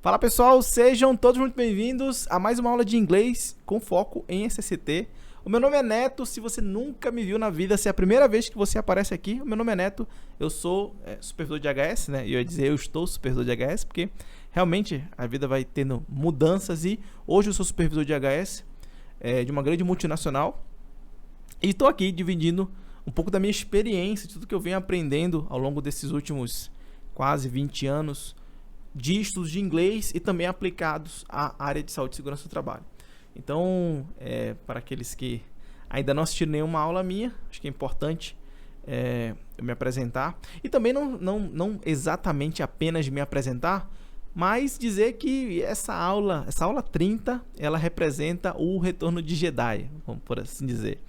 Fala pessoal, sejam todos muito bem-vindos a mais uma aula de inglês com foco em SCT. O meu nome é Neto, se você nunca me viu na vida, se é a primeira vez que você aparece aqui, o meu nome é Neto, eu sou supervisor de HS, né? E eu ia dizer eu estou supervisor de HS, porque realmente a vida vai tendo mudanças e hoje eu sou supervisor de HS de uma grande multinacional e estou aqui dividindo um pouco da minha experiência, de tudo que eu venho aprendendo ao longo desses últimos quase 20 anos de estudos de inglês e também aplicados à área de saúde e segurança do trabalho. Então, para aqueles que ainda não assistiram nenhuma aula minha, acho que é importante eu me apresentar. E também não exatamente apenas me apresentar, mas dizer que essa aula 30, ela representa o retorno de Jedi, vamos por assim dizer.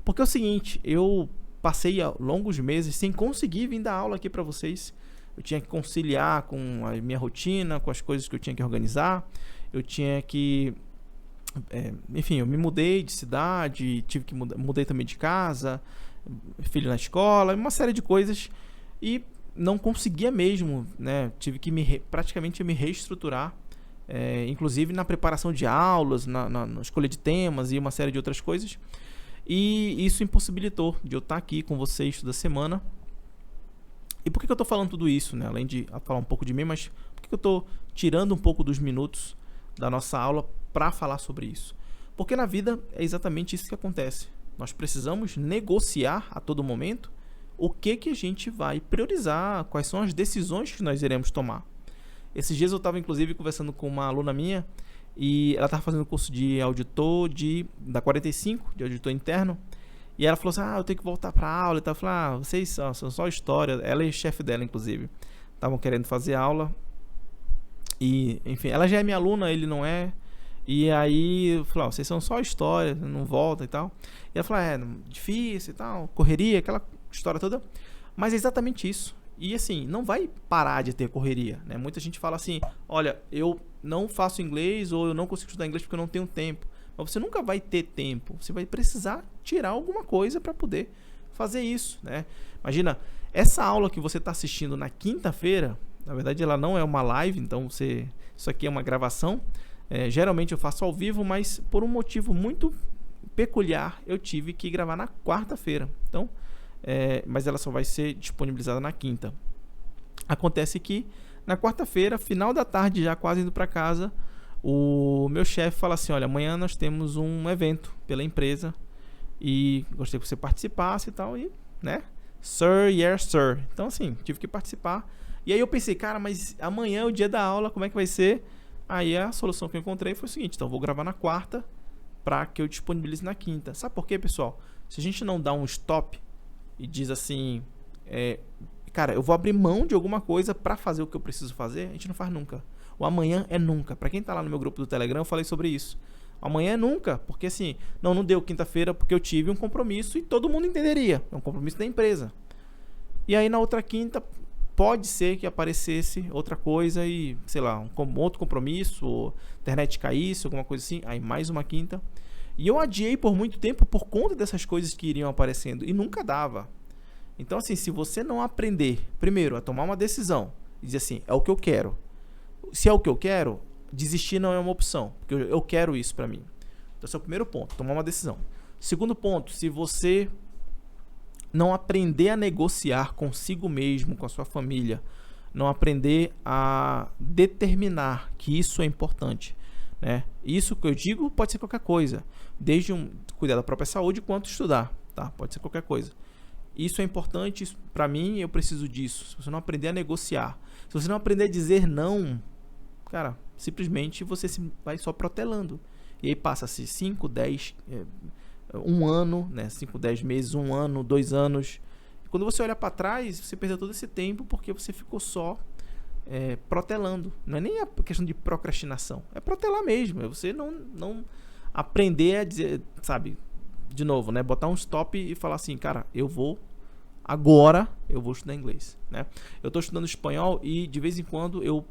Porque é o seguinte, eu passei longos meses sem conseguir vir dar aula aqui para vocês. Eu tinha que conciliar com a minha rotina, com as coisas que eu tinha que organizar. Eu tinha que... enfim, eu me mudei de cidade, tive que mudei também de casa, filho na escola, uma série de coisas. E não conseguia mesmo, né? Tive que praticamente me reestruturar, inclusive na preparação de aulas, na escolha de temas e uma série de outras coisas. E isso impossibilitou de eu estar aqui com vocês toda semana. E por que eu estou falando tudo isso, né? Além de falar um pouco de mim, mas por que eu estou tirando um pouco dos minutos da nossa aula para falar sobre isso? Porque na vida é exatamente isso que acontece. Nós precisamos negociar a todo momento o que a gente vai priorizar, quais são as decisões que nós iremos tomar. Esses dias eu estava inclusive conversando com uma aluna minha e ela estava fazendo curso de auditor da 45, de auditor interno. E ela falou assim, eu tenho que voltar para a aula e tal. Eu falei, vocês são só história. Ela e o chefe dela, inclusive, estavam querendo fazer aula. E, enfim, ela já é minha aluna, ele não é. E aí, eu falei, vocês são só história, não volta e tal. E ela falou, difícil e tal, correria, aquela história toda. Mas é exatamente isso. E assim, não vai parar de ter correria, né? Muita gente fala assim, olha, eu não faço inglês ou eu não consigo estudar inglês porque eu não tenho tempo. Mas você nunca vai ter tempo, você vai precisar tirar alguma coisa para poder fazer isso, né? Imagina, essa aula que você está assistindo na quinta-feira, na verdade ela não é uma live, então isso aqui é uma gravação. Geralmente eu faço ao vivo, mas por um motivo muito peculiar eu tive que gravar na quarta-feira. Então, mas ela só vai ser disponibilizada na quinta. Acontece que na quarta-feira, final da tarde, já quase indo para casa, o meu chefe fala assim, olha, amanhã nós temos um evento pela empresa e gostaria que você participasse e tal, e, né, sir, yes sir, então assim, tive que participar. E aí eu pensei, cara, mas amanhã é o dia da aula, como é que vai ser? Aí a solução que eu encontrei foi o seguinte, então eu vou gravar na quarta para que eu disponibilize na quinta. Sabe por quê, pessoal? Se a gente não dá um stop e diz assim, cara, eu vou abrir mão de alguma coisa para fazer o que eu preciso fazer, a gente não faz nunca. O amanhã é nunca. Para quem tá lá no meu grupo do Telegram, eu falei sobre isso. Amanhã é nunca, porque assim, não deu quinta-feira porque eu tive um compromisso e todo mundo entenderia. É um compromisso da empresa. E aí na outra quinta, pode ser que aparecesse outra coisa e, sei lá, outro compromisso, ou internet caísse, alguma coisa assim. Aí mais uma quinta. E eu adiei por muito tempo por conta dessas coisas que iriam aparecendo e nunca dava. Então assim, se você não aprender, primeiro, a tomar uma decisão e dizer assim, é o que eu quero. Se é o que eu quero, desistir não é uma opção, porque eu quero isso para mim. Então esse é o primeiro ponto, tomar uma decisão. Segundo ponto, se você não aprender a negociar consigo mesmo, com a sua família, não aprender a determinar que isso é importante, né? Isso que eu digo pode ser qualquer coisa, desde cuidar da própria saúde quanto estudar, tá? Pode ser qualquer coisa. Isso é importante, para mim, eu preciso disso. Se você não aprender a negociar, se você não aprender a dizer não, cara, simplesmente você vai só protelando. E aí passa-se 5, 10, 1 ano, né? 5, 10 meses, 1 ano, 2 anos. E quando você olha para trás, você perdeu todo esse tempo porque você ficou só protelando. Não é nem a questão de procrastinação, é protelar mesmo. É você não aprender a dizer, sabe, de novo, né? Botar um stop e falar assim, cara, agora eu vou estudar inglês, né? Eu estou estudando espanhol e de vez em quando eu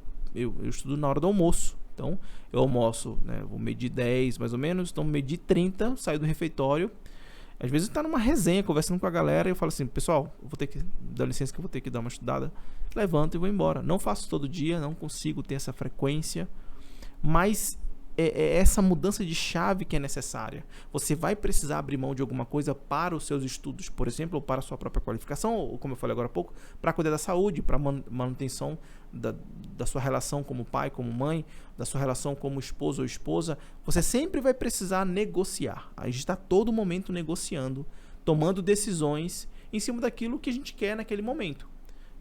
estudo na hora do almoço. Então, eu almoço, né? Vou medir 10 mais ou menos, então medir 30, saio do refeitório Às vezes tá numa resenha, conversando com a galera, e eu falo assim, pessoal, eu vou ter que, dá licença que eu vou ter que dar uma estudada. Levanto e vou embora. Não faço todo dia, não consigo ter essa frequência, mas é essa mudança de chave que é necessária. Você vai precisar abrir mão de alguma coisa para os seus estudos, por exemplo, ou para a sua própria qualificação, ou como eu falei agora há pouco, para cuidar da saúde, para manutenção da sua relação como pai, como mãe, da sua relação como esposo ou esposa. Você sempre vai precisar negociar. A gente está todo momento negociando, tomando decisões em cima daquilo que a gente quer naquele momento.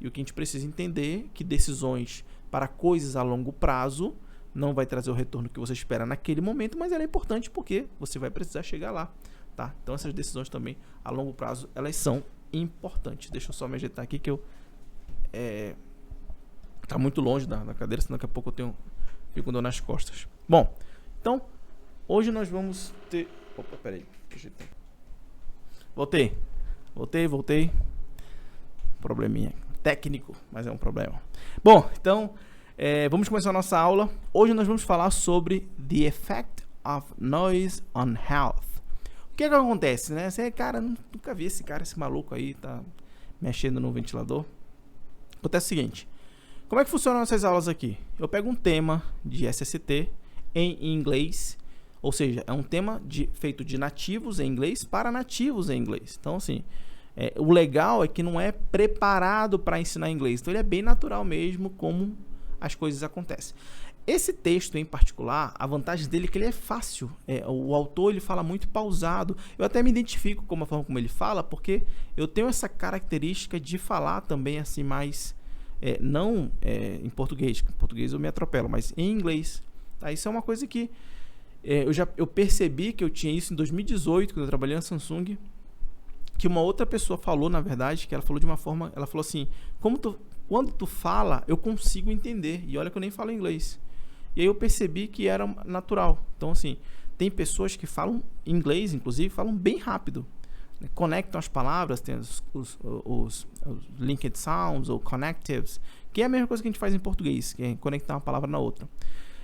E o que a gente precisa entender é que decisões para coisas a longo prazo não vai trazer o retorno que você espera naquele momento, mas ela é importante porque você vai precisar chegar lá, tá? Então essas decisões também a longo prazo, elas são importantes. Deixa eu só me ajeitar aqui que eu tá muito longe da cadeira, senão daqui a pouco eu fico com dor nas costas. Bom, então hoje nós vamos ter... Opa, peraí, ajeitei. Voltei. Probleminha técnico, mas é um problema. Bom, então vamos começar a nossa aula. Hoje nós vamos falar sobre the effect of noise on health. O que acontece, né? Você, cara, nunca vi esse maluco aí, tá mexendo no ventilador. Acontece o seguinte, como é que funcionam essas aulas aqui? Eu pego um tema de SST em inglês, ou seja, é um tema feito de nativos em inglês para nativos em inglês. Então, assim, o legal é que não é preparado para ensinar inglês. Então, ele é bem natural mesmo, como as coisas acontecem. Esse texto em particular, a vantagem dele é que ele é fácil. O autor ele fala muito pausado. Eu até me identifico com a forma como ele fala, porque eu tenho essa característica de falar também assim mais... não em português. Em português eu me atropelo, mas em inglês. Tá? Isso é uma coisa que eu percebi que eu tinha isso em 2018, quando eu trabalhei na Samsung, que uma outra pessoa falou, na verdade, que ela falou de uma forma... Ela falou assim, quando tu fala, eu consigo entender. E olha que eu nem falo inglês. E aí eu percebi que era natural. Então, assim, tem pessoas que falam inglês, inclusive, falam bem rápido. Conectam as palavras, tem os linked sounds ou connectives, que é a mesma coisa que a gente faz em português, que é conectar uma palavra na outra.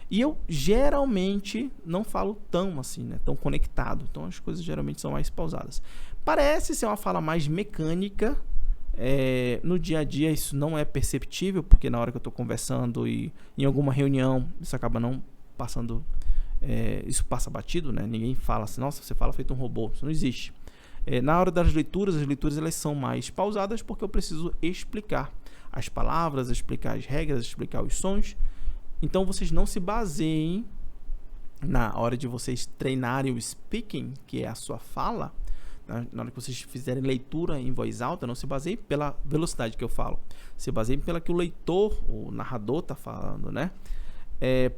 E eu geralmente não falo tão assim, né, tão conectado. Então as coisas geralmente são mais pausadas. Parece ser uma fala mais mecânica. No dia a dia isso não é perceptível, porque na hora que eu estou conversando e em alguma reunião isso acaba não passando, isso passa batido, né? Ninguém fala assim, nossa, você fala feito um robô. Isso não existe. Na hora das leituras, as leituras elas são mais pausadas porque eu preciso explicar as palavras, explicar as regras, explicar os sons. Então vocês não se baseiem na hora de vocês treinarem o speaking, que é a sua fala. Na hora que vocês fizerem leitura em voz alta, não se baseiem pela velocidade que eu falo. Se baseiem pela que o leitor, o narrador está falando, né?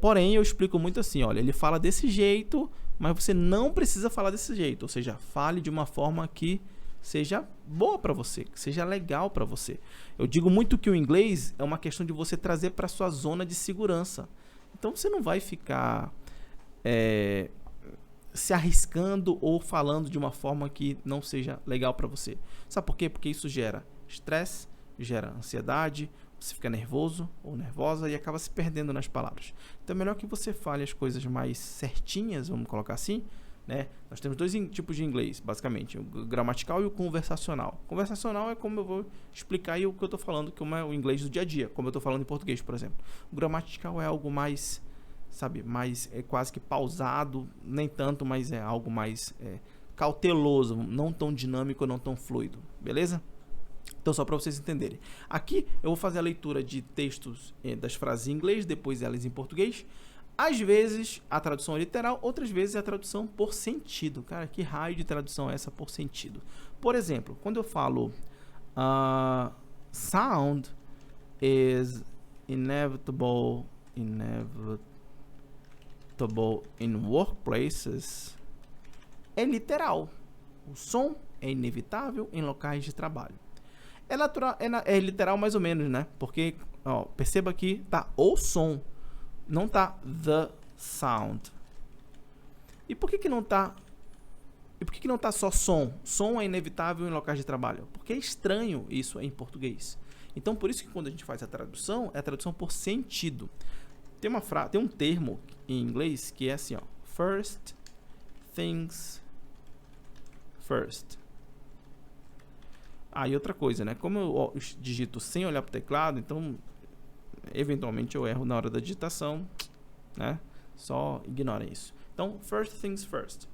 Porém, eu explico muito assim, olha, ele fala desse jeito, mas você não precisa falar desse jeito. Ou seja, fale de uma forma que seja boa para você, que seja legal para você. Eu digo muito que o inglês é uma questão de você trazer para sua zona de segurança. Então, você não vai ficar... se arriscando ou falando de uma forma que não seja legal para você. Sabe por quê? Porque isso gera estresse, gera ansiedade, você fica nervoso ou nervosa e acaba se perdendo nas palavras. Então é melhor que você fale as coisas mais certinhas, vamos colocar assim, né? Nós temos dois tipos de inglês, basicamente, o gramatical e o conversacional. Conversacional é como eu vou explicar aí o que eu estou falando, que é o inglês do dia a dia, como eu estou falando em português, por exemplo. O gramatical é algo mais... sabe, mais quase que pausado, nem tanto, mas é algo mais cauteloso, não tão dinâmico, não tão fluido, beleza? Então, só para vocês entenderem. Aqui eu vou fazer a leitura de textos das frases em inglês, depois elas em português. Às vezes a tradução é literal, outras vezes é a tradução por sentido. Cara, que raio de tradução é essa por sentido? Por exemplo, quando eu falo sound is inevitable in workplaces, é literal. O som é inevitável em locais de trabalho. É natural, é literal mais ou menos, né? Porque, ó, perceba que tá o som, não tá the sound. E por que não tá? E por que não tá só som? Som é inevitável em locais de trabalho. Porque é estranho isso em português. Então, por isso que quando a gente faz a tradução, é a tradução por sentido. Tem um termo em inglês que é assim, ó, first things first. Ah, e outra coisa, né? Como eu digito sem olhar para o teclado, então eventualmente eu erro na hora da digitação, né? Só ignorem isso. Então, first things first.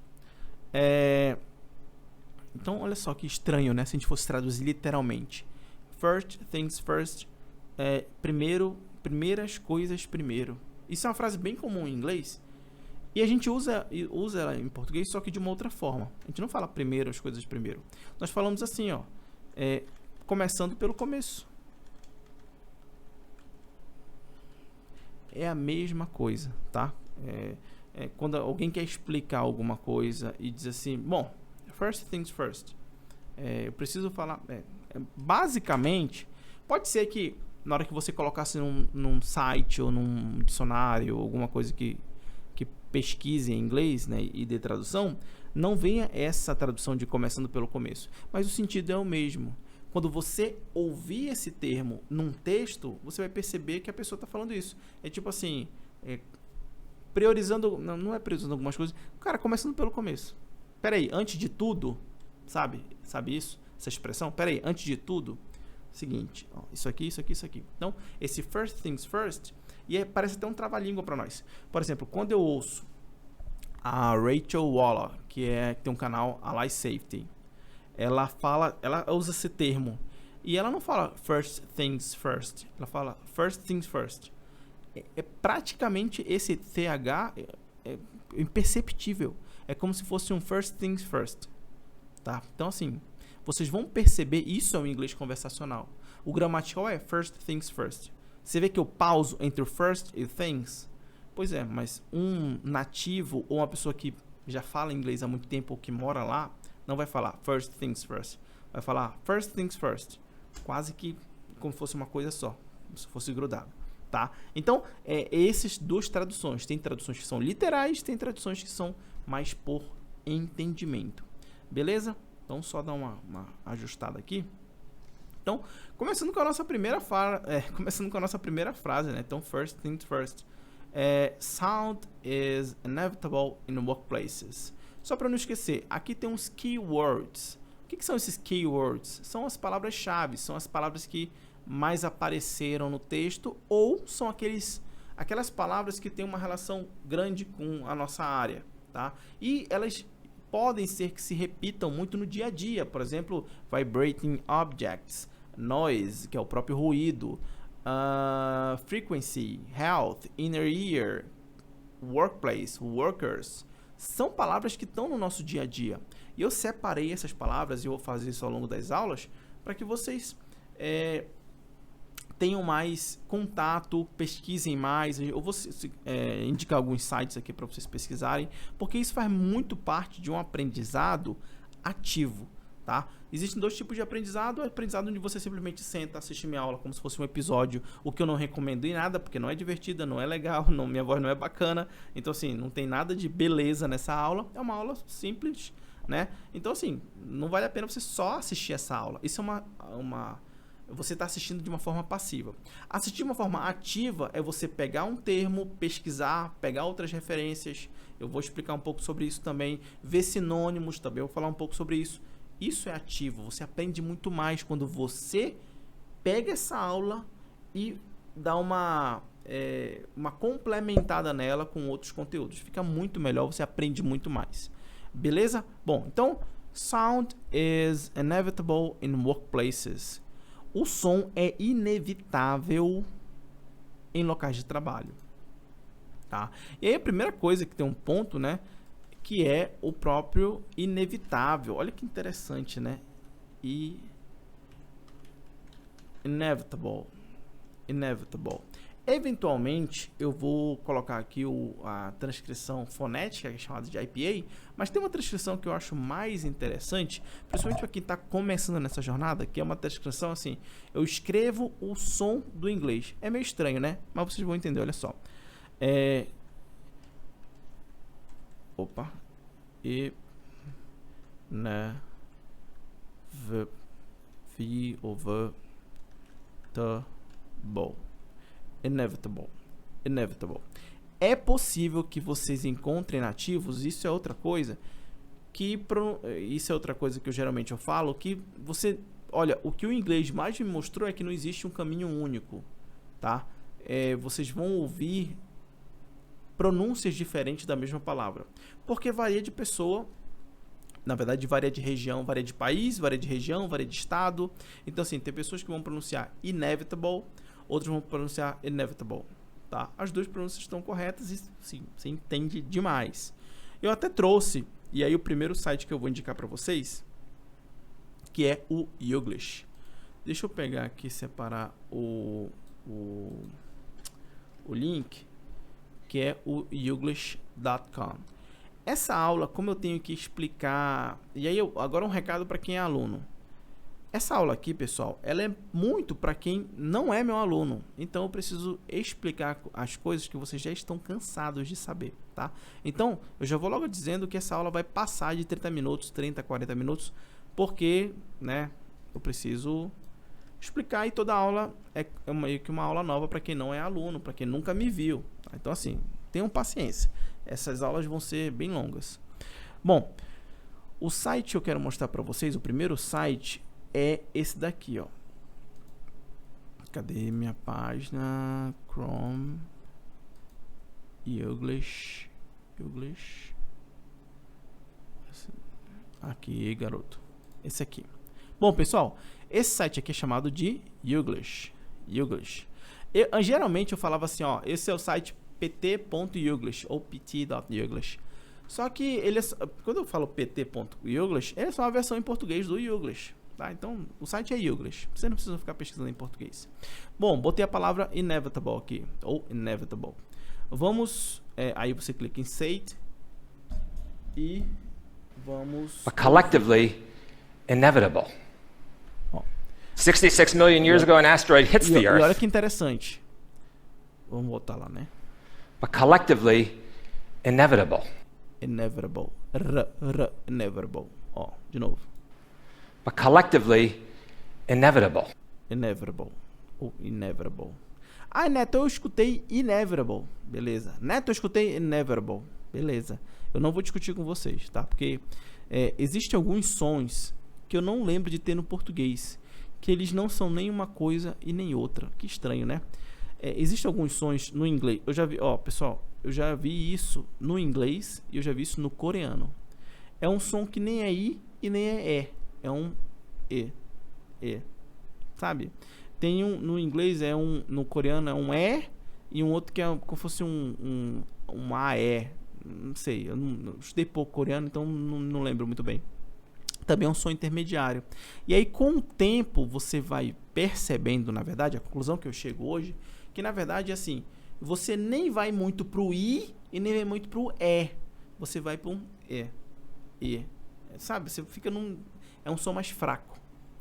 Então, olha só que estranho, né? Se a gente fosse traduzir literalmente. First things first. Primeiras coisas primeiro. Isso é uma frase bem comum em inglês. E a gente usa ela em português, só que de uma outra forma. A gente não fala primeiro as coisas primeiro. Nós falamos assim, ó. Começando pelo começo. É a mesma coisa, tá? Quando alguém quer explicar alguma coisa e diz assim, bom, first things first. Eu preciso falar... basicamente, pode ser que na hora que você colocasse num site ou num dicionário, alguma coisa que pesquise em inglês, né, e dê tradução, não venha essa tradução de começando pelo começo. Mas o sentido é o mesmo. Quando você ouvir esse termo num texto, você vai perceber que a pessoa está falando isso. É tipo assim, priorizando... Não é priorizando algumas coisas. Cara, começando pelo começo. Peraí, antes de tudo, sabe isso? Essa expressão? Peraí, antes de tudo, seguinte, ó, isso aqui, isso aqui, isso aqui. Então, esse first things first, parece até um trava-língua para nós. Por exemplo, quando eu ouço a Rachel Waller, que tem um canal Ally Safety, ela usa esse termo, e ela não fala first things first, ela fala first things first. Praticamente esse TH é imperceptível. É como se fosse um first things first, tá? Então, assim, vocês vão perceber, isso é o inglês conversacional. O gramatical é first things first. Você vê que eu pauso entre o first e things? Pois é, mas um nativo ou uma pessoa que já fala inglês há muito tempo ou que mora lá, não vai falar first things first. Vai falar first things first. Quase que como se fosse uma coisa só, como se fosse grudado, tá? Então, essas duas traduções. Tem traduções que são literais, tem traduções que são mais por entendimento. Beleza? Então, só dar uma ajustada aqui. Então, começando com a nossa primeira frase, né? Então, first things first. Sound is inevitable in workplaces. Só para não esquecer, aqui tem uns keywords. O que são esses keywords? São as palavras-chave, são as palavras que mais apareceram no texto ou são aquelas palavras que têm uma relação grande com a nossa área, tá? E elas podem ser que se repitam muito no dia a dia. Por exemplo, vibrating objects, noise, que é o próprio ruído, frequency, health, inner ear, workplace, workers. São palavras que estão no nosso dia a dia. E eu separei essas palavras, e eu vou fazer isso ao longo das aulas, para que vocês tenham mais contato, pesquisem mais. Eu vou indicar alguns sites aqui para vocês pesquisarem, porque isso faz muito parte de um aprendizado ativo, tá? Existem dois tipos de aprendizado. O aprendizado onde você simplesmente senta, assiste minha aula como se fosse um episódio, o que eu não recomendo em nada, porque não é divertida, não é legal, minha voz não é bacana. Então, assim, não tem nada de beleza nessa aula. É uma aula simples, né? Então, assim, não vale a pena você só assistir essa aula. Isso é você está assistindo de uma forma passiva. Assistir de uma forma ativa é você pegar um termo, pesquisar, pegar outras referências. Eu vou explicar um pouco sobre isso também. Ver sinônimos também, eu vou falar um pouco sobre isso. Isso é ativo. Você aprende muito mais quando você pega essa aula e dá uma complementada nela com outros conteúdos. Fica muito melhor, você aprende muito mais. Beleza? Bom, então, sound is inevitable in workplaces. O som é inevitável em locais de trabalho, tá? E aí a primeira coisa que tem um ponto, né, que é o próprio inevitável. Olha que interessante, né? Inevitable. Eventualmente, eu vou colocar aqui a transcrição fonética, que é chamada de IPA, mas tem uma transcrição que eu acho mais interessante, principalmente para quem está começando nessa jornada, que é uma transcrição assim, eu escrevo o som do inglês. É meio estranho, né? Mas vocês vão entender, olha só. Opa. Inevitable. É possível que vocês encontrem nativos, isso é outra coisa, isso é outra coisa que eu falo, que você... Olha, o que o inglês mais me mostrou é que não existe um caminho único, tá? Vocês vão ouvir pronúncias diferentes da mesma palavra, porque varia de pessoa, na verdade varia de região, varia de país, varia de região, varia de estado. Então assim, tem pessoas que vão pronunciar inevitable, outros vão pronunciar inevitable, tá? As duas pronúncias estão corretas e sim, você entende demais. Eu até trouxe, e aí o primeiro site que eu vou indicar para vocês, que é o Youglish. Deixa eu pegar aqui, separar o link, que é o youglish.com. Essa aula, como eu tenho que explicar... E aí, agora um recado para quem é aluno. Essa aula aqui, pessoal, ela é muito para quem não é meu aluno. Então, eu preciso explicar as coisas que vocês já estão cansados de saber, tá? Então, eu já vou logo dizendo que essa aula vai passar de 30 minutos, 30, 40 minutos, porque, né, eu preciso explicar, e toda aula é meio que uma aula nova para quem não é aluno, para quem nunca me viu. Tá? Então, assim, tenham paciência. Essas aulas vão ser bem longas. Bom, o site que eu quero mostrar para vocês, o primeiro site é esse daqui, ó. Cadê minha página? Chrome, Youglish. Aqui, garoto. Esse aqui. Bom, pessoal, esse site aqui é chamado de Youglish. Geralmente eu falava assim, ó, esse é o site pt.youglish ou pt.youglish. Só que quando eu falo pt.youglish, ele é só uma versão em português do Youglish, tá? Então, o site é Youglish. Você não precisa ficar pesquisando em português. Bom, botei a palavra inevitable aqui, ou inevitable. Vamos, aí você clica em State e vamos... But collectively inevitable. 66 million years ago, an asteroid hits the E olha Earth. que interessante. Vamos voltar lá, né? But collectively inevitable. Inevitable. Inevitable. Ó, de novo. But collectively inevitable. Inevitable. Ou inevitable. Ah, Neto, eu escutei inevitable. Beleza. Neto, eu escutei inevitable. Beleza. Eu não vou discutir com vocês, tá? Porque existem alguns sons que eu não lembro de ter no português, que eles não são nem uma coisa e nem outra. Que estranho, né? Existem alguns sons no inglês. Eu já vi, ó, pessoal, eu já vi isso no inglês e eu já vi isso no coreano. É um som que nem é I e nem é E. É um E. Sabe? Tem no inglês no coreano é um E e um outro que é como se fosse um AE. Não sei, eu não estudei pouco coreano, então não lembro muito bem. Também é um som intermediário. E aí, com o tempo, você vai percebendo, na verdade, a conclusão que eu chego hoje, que na verdade, assim, você nem vai muito pro I e nem vai muito pro E. Você vai para um E. Sabe? Você fica é um som mais fraco.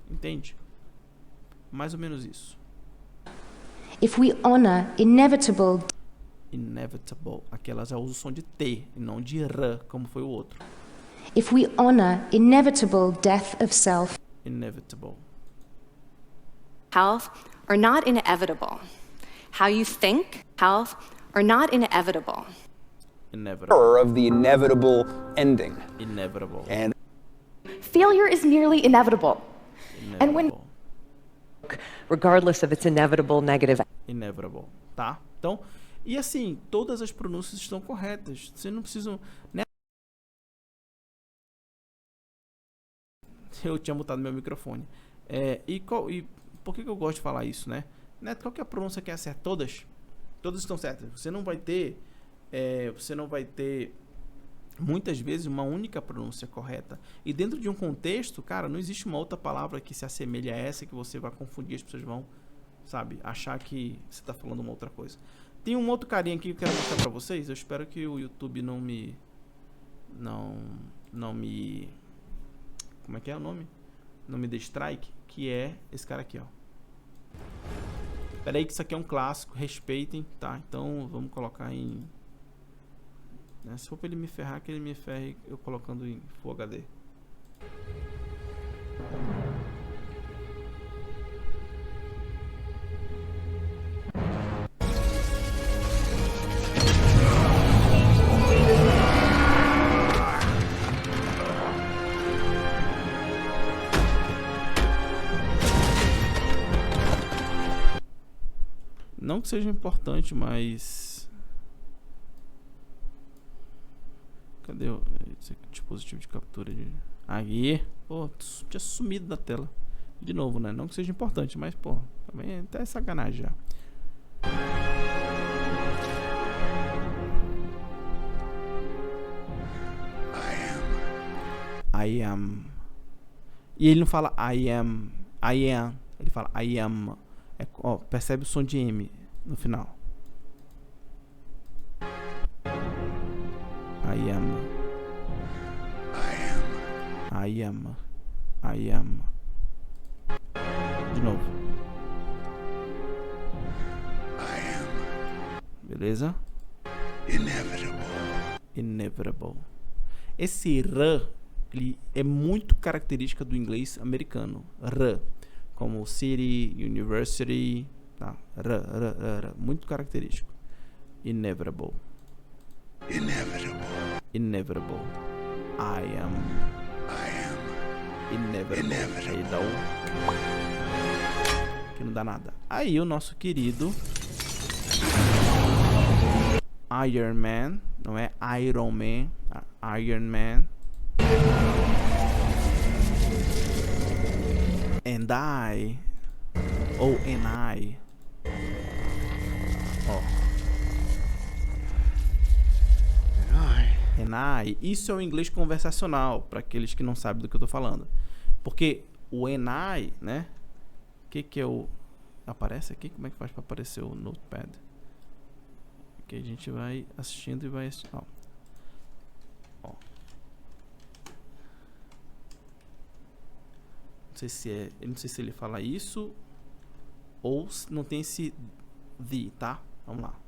Entende? Mais ou menos isso. If we honor inevitable, Aqui ela já usa o som de T e não de R, como foi o outro. if we honor inevitable death of self, Inevitable. Health are not inevitable. How you think, health are not inevitable. Inevitable. Of the inevitable ending. Inevitable. And Failure is merely inevitable. And when regardless of its inevitable negative. Inevitable, tá? Então, e assim, todas as pronúncias estão corretas. Você não precisa, né? Eu tinha mutado meu microfone. E por que eu gosto de falar isso, né? Neto, qual que é a pronúncia que é certa? Todas estão certas. Você não vai ter muitas vezes uma única pronúncia correta. E dentro de um contexto, cara, não existe uma outra palavra que se assemelhe a essa que você vai confundir, as pessoas vão, sabe, achar que você está falando uma outra coisa. Tem um outro carinha aqui que eu quero mostrar pra vocês. Eu espero que o YouTube não me... Como é que é o nome? Não me dê strike. Que é esse cara aqui, ó. Pera aí que isso aqui é um clássico. Respeitem, tá? Então vamos colocar em... Se for pra ele me ferrar, que ele me ferre eu colocando em Full HD. que seja importante, mas... Cadê o dispositivo de captura de... Aí, pô, tinha sumido da tela. De novo, né? Não que seja importante, mas, pô, também até é sacanagem já. I am. E ele não fala I am. I am. Ele fala I am. Ó, percebe o som de M no final. I am. I am. I am. De novo. Beleza? Inevitable. Esse R, ele é muito característica do inglês americano. R, como city, university, tá? R, muito característico. Inevitable. Inevitable. I am. Inevitable. Aí dá que não dá nada. Aí o nosso querido Iron Man, não é Iron Man, Iron Man. And I, ou and I. Ó. And I. Isso é o inglês conversacional, para aqueles que não sabem do que eu tô falando. Porque o and I, né? O que é o... Aparece aqui? Como é que faz para aparecer o notepad? Que a gente vai assistindo e vai assistindo. Ó. Não sei se é, eu não sei se ele fala isso ou se não tem esse the, tá? Vamos lá.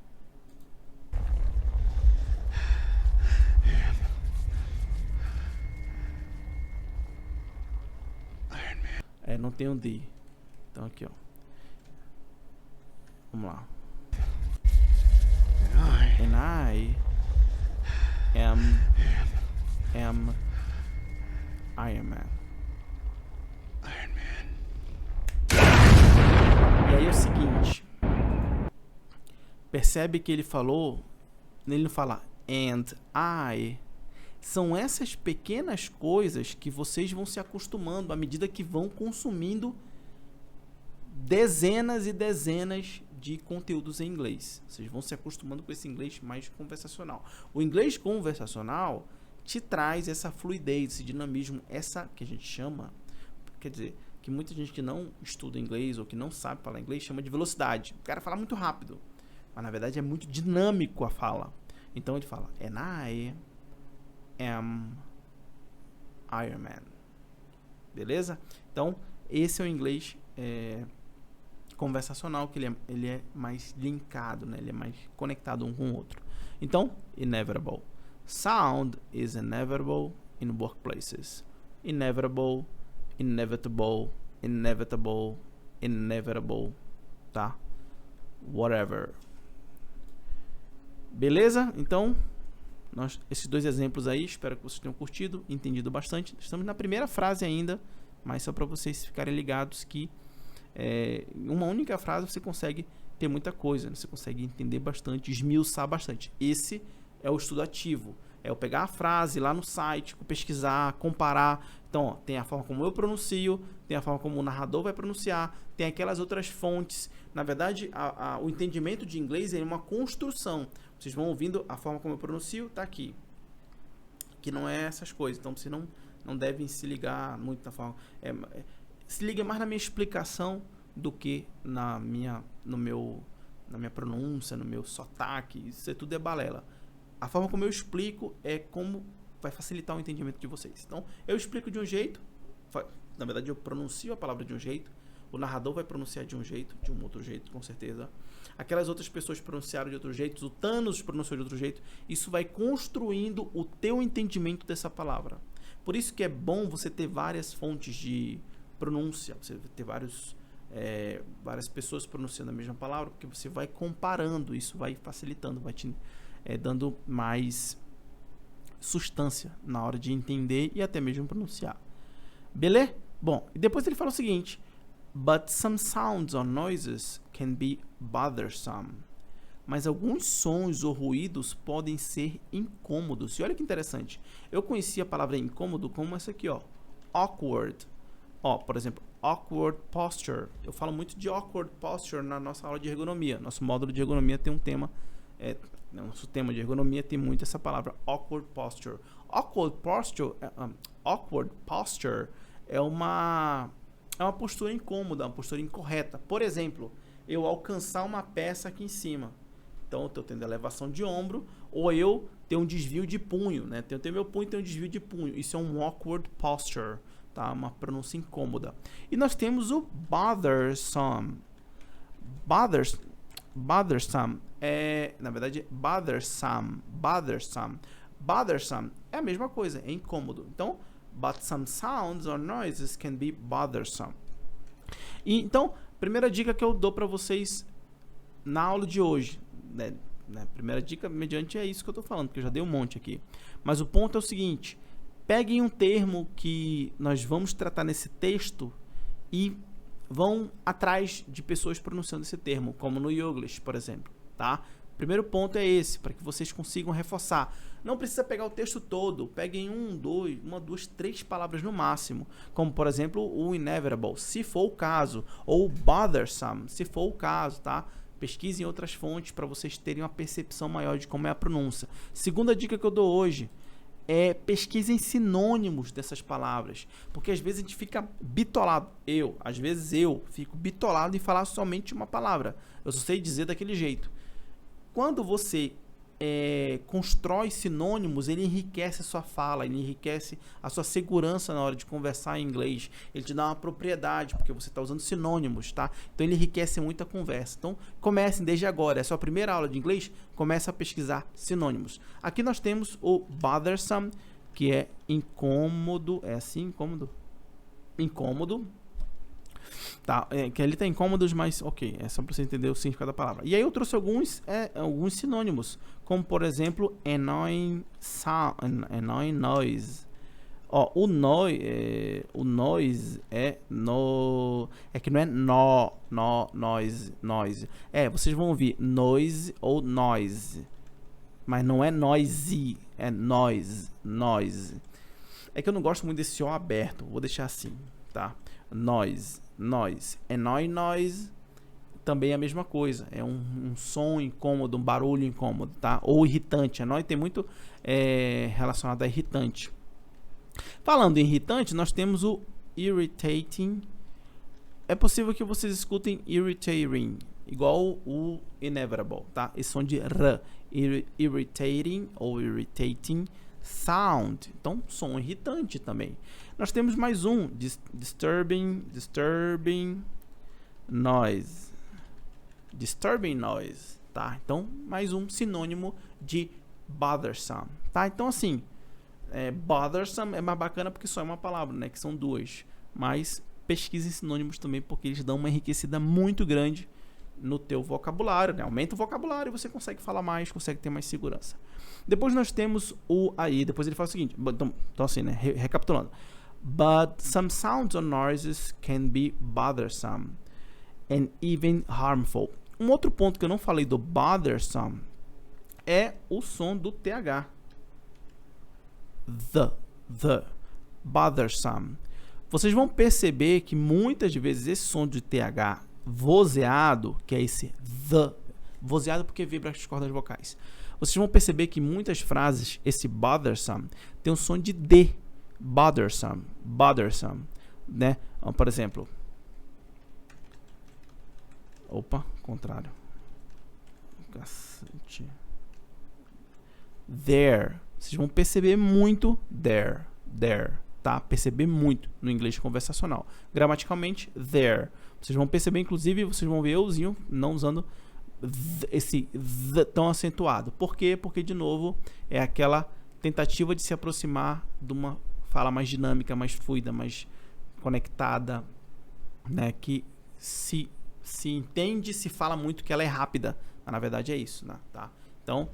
É, não tem um the. Então aqui, ó. Vamos lá. And I am Iron Man. E aí é o seguinte. Percebe que ele falou, ele não fala and I. São essas pequenas coisas que vocês vão se acostumando à medida que vão consumindo dezenas e dezenas de conteúdos em inglês. Vocês vão se acostumando com esse inglês mais conversacional. O inglês conversacional te traz essa fluidez, esse dinamismo, essa que a gente chama, quer dizer, que muita gente que não estuda inglês ou que não sabe falar inglês chama de velocidade. O cara fala muito rápido, mas na verdade é muito dinâmico a fala. Então ele fala, and I am Iron Man. Beleza? Então, esse é o inglês conversacional, que ele é mais linkado, né? Ele é mais conectado um com o outro. Então, inevitable. Sound is inevitable in workplaces. Inevitable, inevitable, inevitable, inevitable, tá? Whatever. Beleza? Então, esses dois exemplos aí, espero que vocês tenham curtido, entendido bastante. Estamos na primeira frase ainda, mas só para vocês ficarem ligados que em uma única frase você consegue ter muita coisa, né? Você consegue entender bastante, esmiuçar bastante. Esse é o estudo ativo. É eu pegar a frase lá no site, pesquisar, comparar. Então, ó, tem a forma como eu pronuncio, tem a forma como o narrador vai pronunciar, tem aquelas outras fontes. Na verdade, o entendimento de inglês é uma construção. Vocês vão ouvindo a forma como eu pronuncio, tá aqui. Que não é essas coisas. Então, vocês não devem se ligar muito na forma. Se liga mais na minha explicação do que na minha pronúncia, no meu sotaque. Isso tudo é balela. A forma como eu explico é como vai facilitar o entendimento de vocês. Então, eu explico de um jeito, na verdade eu pronuncio a palavra de um jeito, o narrador vai pronunciar de um jeito, de um outro jeito, com certeza. Aquelas outras pessoas pronunciaram de outro jeito, o Thanos pronunciou de outro jeito. Isso vai construindo o teu entendimento dessa palavra. Por isso que é bom você ter várias fontes de pronúncia, você ter várias pessoas pronunciando a mesma palavra, porque você vai comparando, isso vai facilitando, vai te dando mais substância na hora de entender e até mesmo pronunciar. Beleza? Bom, e depois ele fala o seguinte: but some sounds or noises can be bothersome. Mas alguns sons ou ruídos podem ser incômodos. E olha que interessante. Eu conheci a palavra incômodo como essa aqui, ó. Awkward. Ó, por exemplo, awkward posture. Eu falo muito de awkward posture na nossa aula de ergonomia. Nosso módulo de ergonomia tem um tema... nosso tema de ergonomia tem muito essa palavra, awkward posture. Awkward posture é uma postura incômoda, uma postura incorreta. Por exemplo, eu alcançar uma peça aqui em cima. Então, eu estou tendo elevação de ombro, ou eu tenho um desvio de punho, né? Eu tenho meu punho e tenho um desvio de punho. Isso é um awkward posture, tá? Uma pronúncia incômoda. E nós temos o bothersome. Bothersome na verdade, bothersome é a mesma coisa, é incômodo. Então, but some sounds or noises can be bothersome. E, então, primeira dica que eu dou para vocês na aula de hoje, né? Primeira dica mediante é isso que eu tô falando, porque eu já dei um monte aqui. Mas o ponto é o seguinte: peguem um termo que nós vamos tratar nesse texto e vão atrás de pessoas pronunciando esse termo, como no Youglish, por exemplo, tá? Primeiro ponto é esse, para que vocês consigam reforçar. Não precisa pegar o texto todo, peguem uma, duas, três palavras no máximo, como por exemplo o inevitable, se for o caso, ou bothersome, se for o caso, tá? Pesquisem outras fontes para vocês terem uma percepção maior de como é a pronúncia. Segunda dica que eu dou hoje é pesquisem sinônimos dessas palavras, porque às vezes a gente fica bitolado. Às vezes eu fico bitolado em falar somente uma palavra. Eu só sei dizer daquele jeito. Quando você constrói sinônimos, ele enriquece a sua fala, ele enriquece a sua segurança na hora de conversar em inglês. Ele te dá uma propriedade, porque você está usando sinônimos, tá? Então ele enriquece muito a conversa. Então comecem desde agora. É a sua primeira aula de inglês, comece a pesquisar sinônimos. Aqui nós temos o bothersome, que é incômodo. É assim, incômodo? Incômodo. Tá, que ali tá incômodos, mas ok, é só para você entender o significado da palavra. E aí eu trouxe alguns sinônimos, como por exemplo, annoying sound, annoying noise. Ó, o noise é que não é noise. Vocês vão ouvir noise ou noise, mas não é noisy, é noise. É que eu não gosto muito desse O aberto, vou deixar assim, tá? Noise. Annoying noise também é a mesma coisa, é um som incômodo, um barulho incômodo, tá? Ou irritante. Annoying tem muito relacionado a irritante. Falando em irritante, nós temos o irritating. É possível que vocês escutem irritating, igual o inevitable, tá? Esse som de R, irritating ou irritating sound. Então, som irritante também. Nós temos mais um, disturbing noise. Disturbing noise, tá? Então, mais um sinônimo de bothersome, tá? Então, assim, bothersome é mais bacana porque só é uma palavra, né? Que são duas. Mas pesquisem sinônimos também, porque eles dão uma enriquecida muito grande no teu vocabulário, né? Aumenta o vocabulário e você consegue falar mais, consegue ter mais segurança. Depois nós temos depois ele fala o seguinte, então assim, né? Recapitulando. But some sounds or noises can be bothersome and even harmful. Um outro ponto que eu não falei do bothersome é o som do TH. The. Bothersome. Vocês vão perceber que muitas vezes esse som de TH vozeado, que é esse the, vozeado porque vibra as cordas vocais. Vocês vão perceber que muitas frases, esse bothersome, tem um som de D. Bothersome, né? Por exemplo, contrário. Cacete. There. Vocês vão perceber muito there, tá? Perceber muito no inglês conversacional. Gramaticalmente, there. Vocês vão perceber, inclusive, vocês vão ver euzinho não usando esse the tão acentuado. Por quê? Porque, de novo, é aquela tentativa de se aproximar de uma fala mais dinâmica, mais fluida, mais conectada, né? Que se entende, se fala muito que ela é rápida, mas na verdade é isso, né? Tá? Então,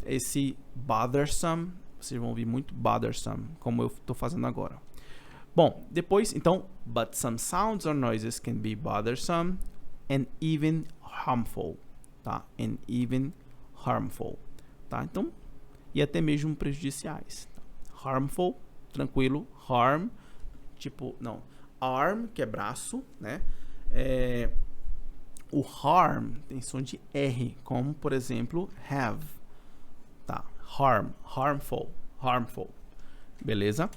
esse bothersome, vocês vão ouvir muito bothersome, como eu estou fazendo agora. Bom, depois, então, but some sounds or noises can be bothersome and even harmful, tá? And even harmful, tá? Então, e até mesmo prejudiciais. Harmful, tranquilo. Harm, tipo, não. Arm, que é braço, né? O harm tem som de R, como, por exemplo, have, tá? Harm, harmful, harmful. Beleza?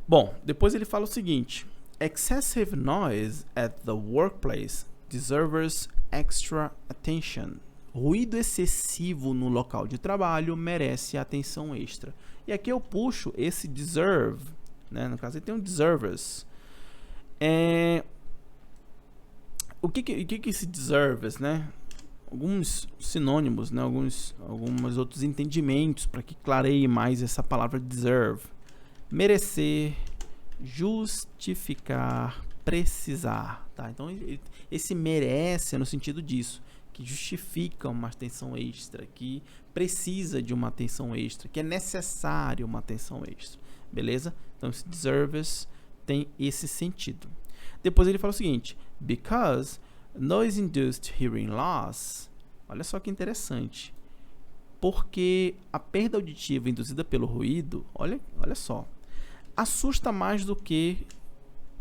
Bom, depois ele fala o seguinte: excessive noise at the workplace deserves extra attention. Ruído excessivo no local de trabalho merece atenção extra. E aqui eu puxo esse deserve, né? No caso, ele tem um deserves. O que esse deserves, né? Alguns sinônimos, né? Alguns outros entendimentos para que clareie mais essa palavra deserve. Merecer, justificar, precisar, tá? Então esse merece é no sentido disso, que justifica uma atenção extra, que precisa de uma atenção extra, que é necessário uma atenção extra, beleza? Então esse deserves tem esse sentido. Depois ele fala o seguinte: because noise-induced hearing loss, olha só que interessante, porque a perda auditiva induzida pelo ruído, olha só, assusta mais do que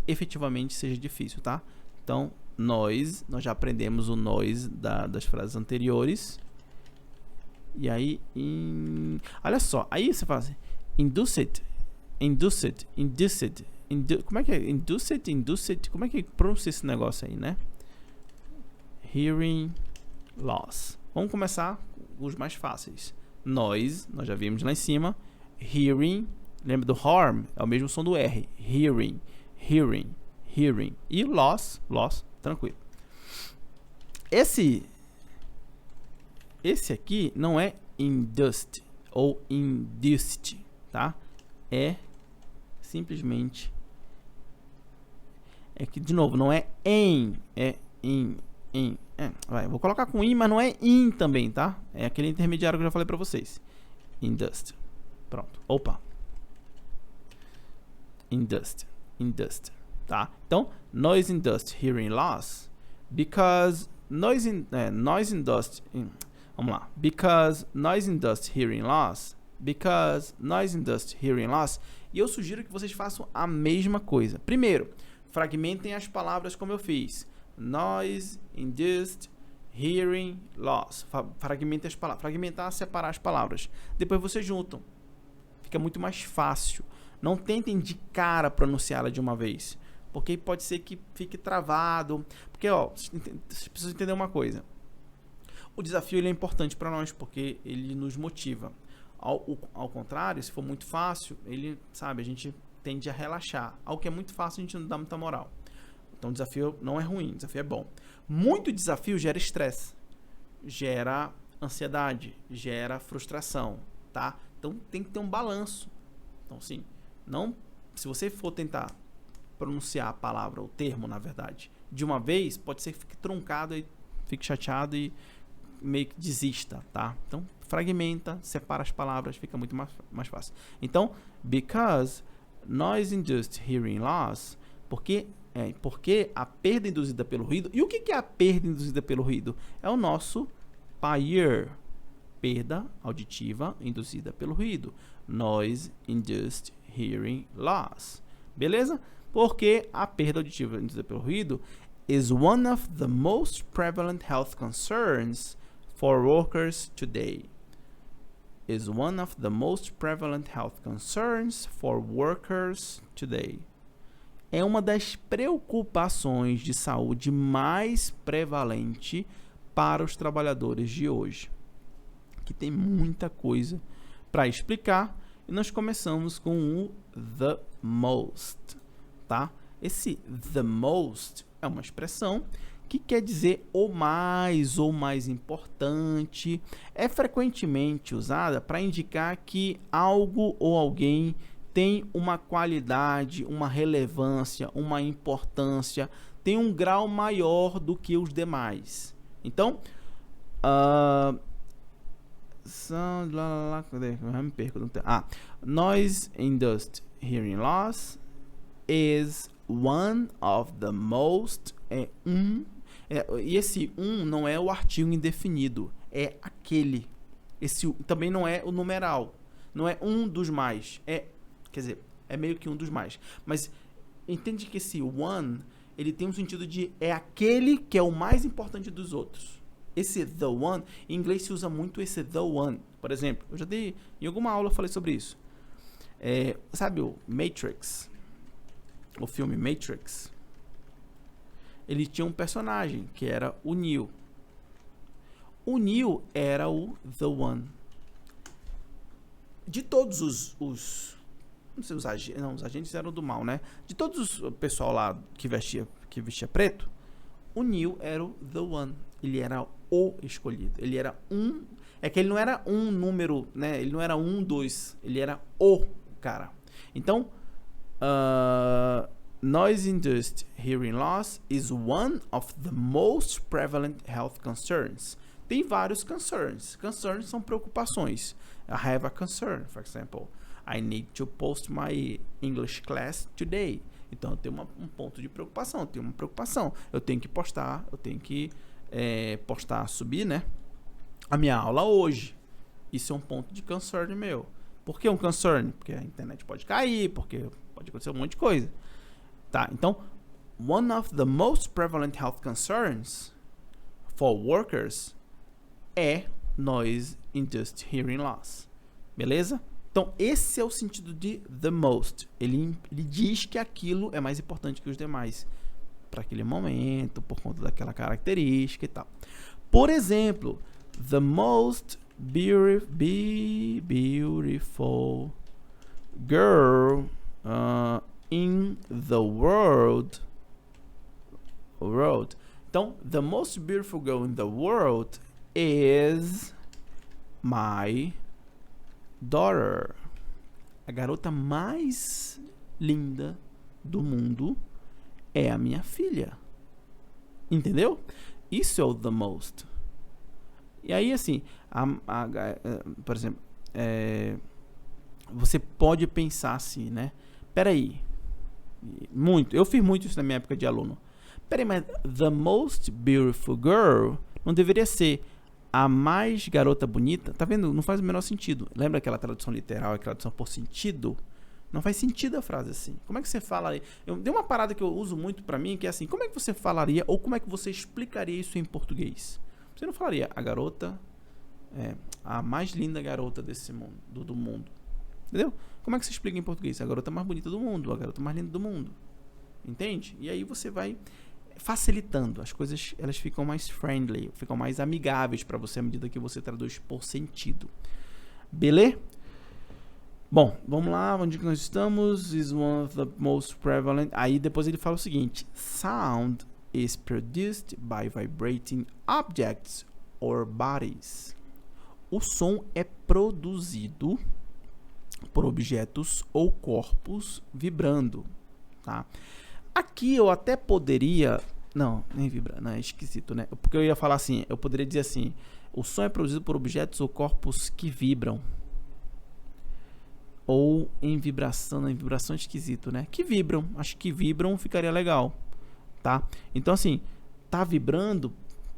efetivamente seja difícil, tá? Então, noise, nós já aprendemos o noise das frases anteriores. E aí, olha só, aí você fala assim, induced, como é que é? Induced, como é que pronuncia esse negócio aí, né? Hearing loss. Vamos começar com os mais fáceis. Noise, nós já vimos lá em cima. Hearing, lembra do harm? É o mesmo som do R. Hearing. E loss, tranquilo. Esse aqui não é induced ou induced, tá? É simplesmente, é que de novo, não é em, é in. Vou colocar com in, mas não é in também, tá? É aquele intermediário que eu já falei pra vocês. Induced. Pronto. Opa. Induced, tá? Então, noise-induced hearing loss, because noise-induced hearing loss, e eu sugiro que vocês façam a mesma coisa. Primeiro, fragmentem as palavras como eu fiz. Noise-induced hearing loss. Fragmentem as palavras. Fragmentar, separar as palavras. Depois vocês juntam. Fica muito mais fácil. Não tentem de cara pronunciá-la de uma vez, porque pode ser que fique travado. Porque, vocês precisam entender uma coisa. O desafio ele é importante para nós, porque ele nos motiva. Ao contrário, se for muito fácil, a gente tende a relaxar. Ao que é muito fácil, a gente não dá muita moral. Então, o desafio não é ruim, o desafio é bom. Muito desafio gera estresse, gera ansiedade, gera frustração, tá? Então, tem que ter um balanço. Então, sim, se você for tentar pronunciar a palavra, o termo, na verdade, de uma vez, pode ser que fique truncado e fique chateado e meio que desista, tá? Então, fragmenta, separa as palavras, fica muito mais fácil. Então, because noise-induced hearing loss, porque a perda induzida pelo ruído. E o que é a perda induzida pelo ruído? É o nosso PIR, perda auditiva induzida pelo ruído. Noise-induced hearing loss. Beleza? Porque a perda auditiva induzida pelo ruído is one of the most prevalent health concerns for workers today. Is one of the most prevalent health concerns for workers today. É uma das preocupações de saúde mais prevalente para os trabalhadores de hoje. Que tem muita coisa para explicar. E nós começamos com o the most, tá? Esse the most é uma expressão que quer dizer o mais ou mais importante. É frequentemente usada para indicar que algo ou alguém tem uma qualidade, uma relevância, uma importância, tem um grau maior do que os demais. Então, noise-induced hearing loss is one of the most, E esse não é o artigo indefinido, é aquele. Esse também não é o numeral, não é um dos mais, quer dizer, é meio que um dos mais. Mas entende que esse one, ele tem um sentido de é aquele que é o mais importante dos outros. Esse the one, em inglês se usa muito esse the one. Por exemplo, eu já dei, em alguma aula eu falei sobre isso. Sabe o Matrix? O filme Matrix? Ele tinha um personagem que era o Neo. O Neo era o the one. De todos os não sei, os agentes eram do mal, né? De todos o pessoal lá que vestia preto, o Neo era o the one. Ele era o escolhido. Ele era é que ele não era um número, né? Ele não era 1, 2. Ele era o cara. Então, noise-induced hearing loss is one of the most prevalent health concerns. Tem vários concerns. Concerns são preocupações. I have a concern, for example. I need to post my English class today. Então, eu tenho um ponto de preocupação. Eu tenho uma preocupação. Eu tenho que postar. Eu tenho que subir, né? A minha aula hoje. Isso é um ponto de concern meu. Por que um concern? Porque a internet pode cair, porque pode acontecer um monte de coisa. Tá, então, one of the most prevalent health concerns for workers é noise-induced hearing loss. Beleza? Então, esse é o sentido de the most. Ele diz que aquilo é mais importante que os demais para aquele momento, por conta daquela característica e tal. Por exemplo, the most beautiful girl in the world. Então, the most beautiful girl in the world is my daughter. A garota mais linda do mundo é a minha filha. Entendeu? Isso é o the most. E aí, assim, por exemplo, você pode pensar assim, né? Peraí. Eu fiz muito isso na minha época de aluno. Peraí, mas the most beautiful girl não deveria ser a mais garota bonita? Tá vendo? Não faz o menor sentido. Lembra aquela tradução literal, aquela tradução por sentido? Não faz sentido a frase assim. Como é que você fala? Tem uma parada que eu uso muito pra mim, que é assim, como é que você falaria, ou como é que você explicaria isso em português? Você não falaria a garota, a mais linda garota desse mundo, do mundo. Entendeu? Como é que você explica em português? A garota mais bonita do mundo, a garota mais linda do mundo. Entende? E aí você vai facilitando. As coisas, elas ficam mais friendly, ficam mais amigáveis para você à medida que você traduz por sentido. Beleza? Bom, vamos lá, onde que nós estamos? Is one of the most prevalent. Aí depois ele fala o seguinte: sound is produced by vibrating objects or bodies. O som é produzido por objetos ou corpos vibrando, tá? Aqui eu até poderia... Não, nem vibrar, não, é esquisito, né? Porque eu ia falar assim, eu poderia dizer assim, o som é produzido por objetos ou corpos que vibram. Ou em vibração é esquisito, né? Que vibram, acho que vibram ficaria legal, tá? Então assim, tá vibrando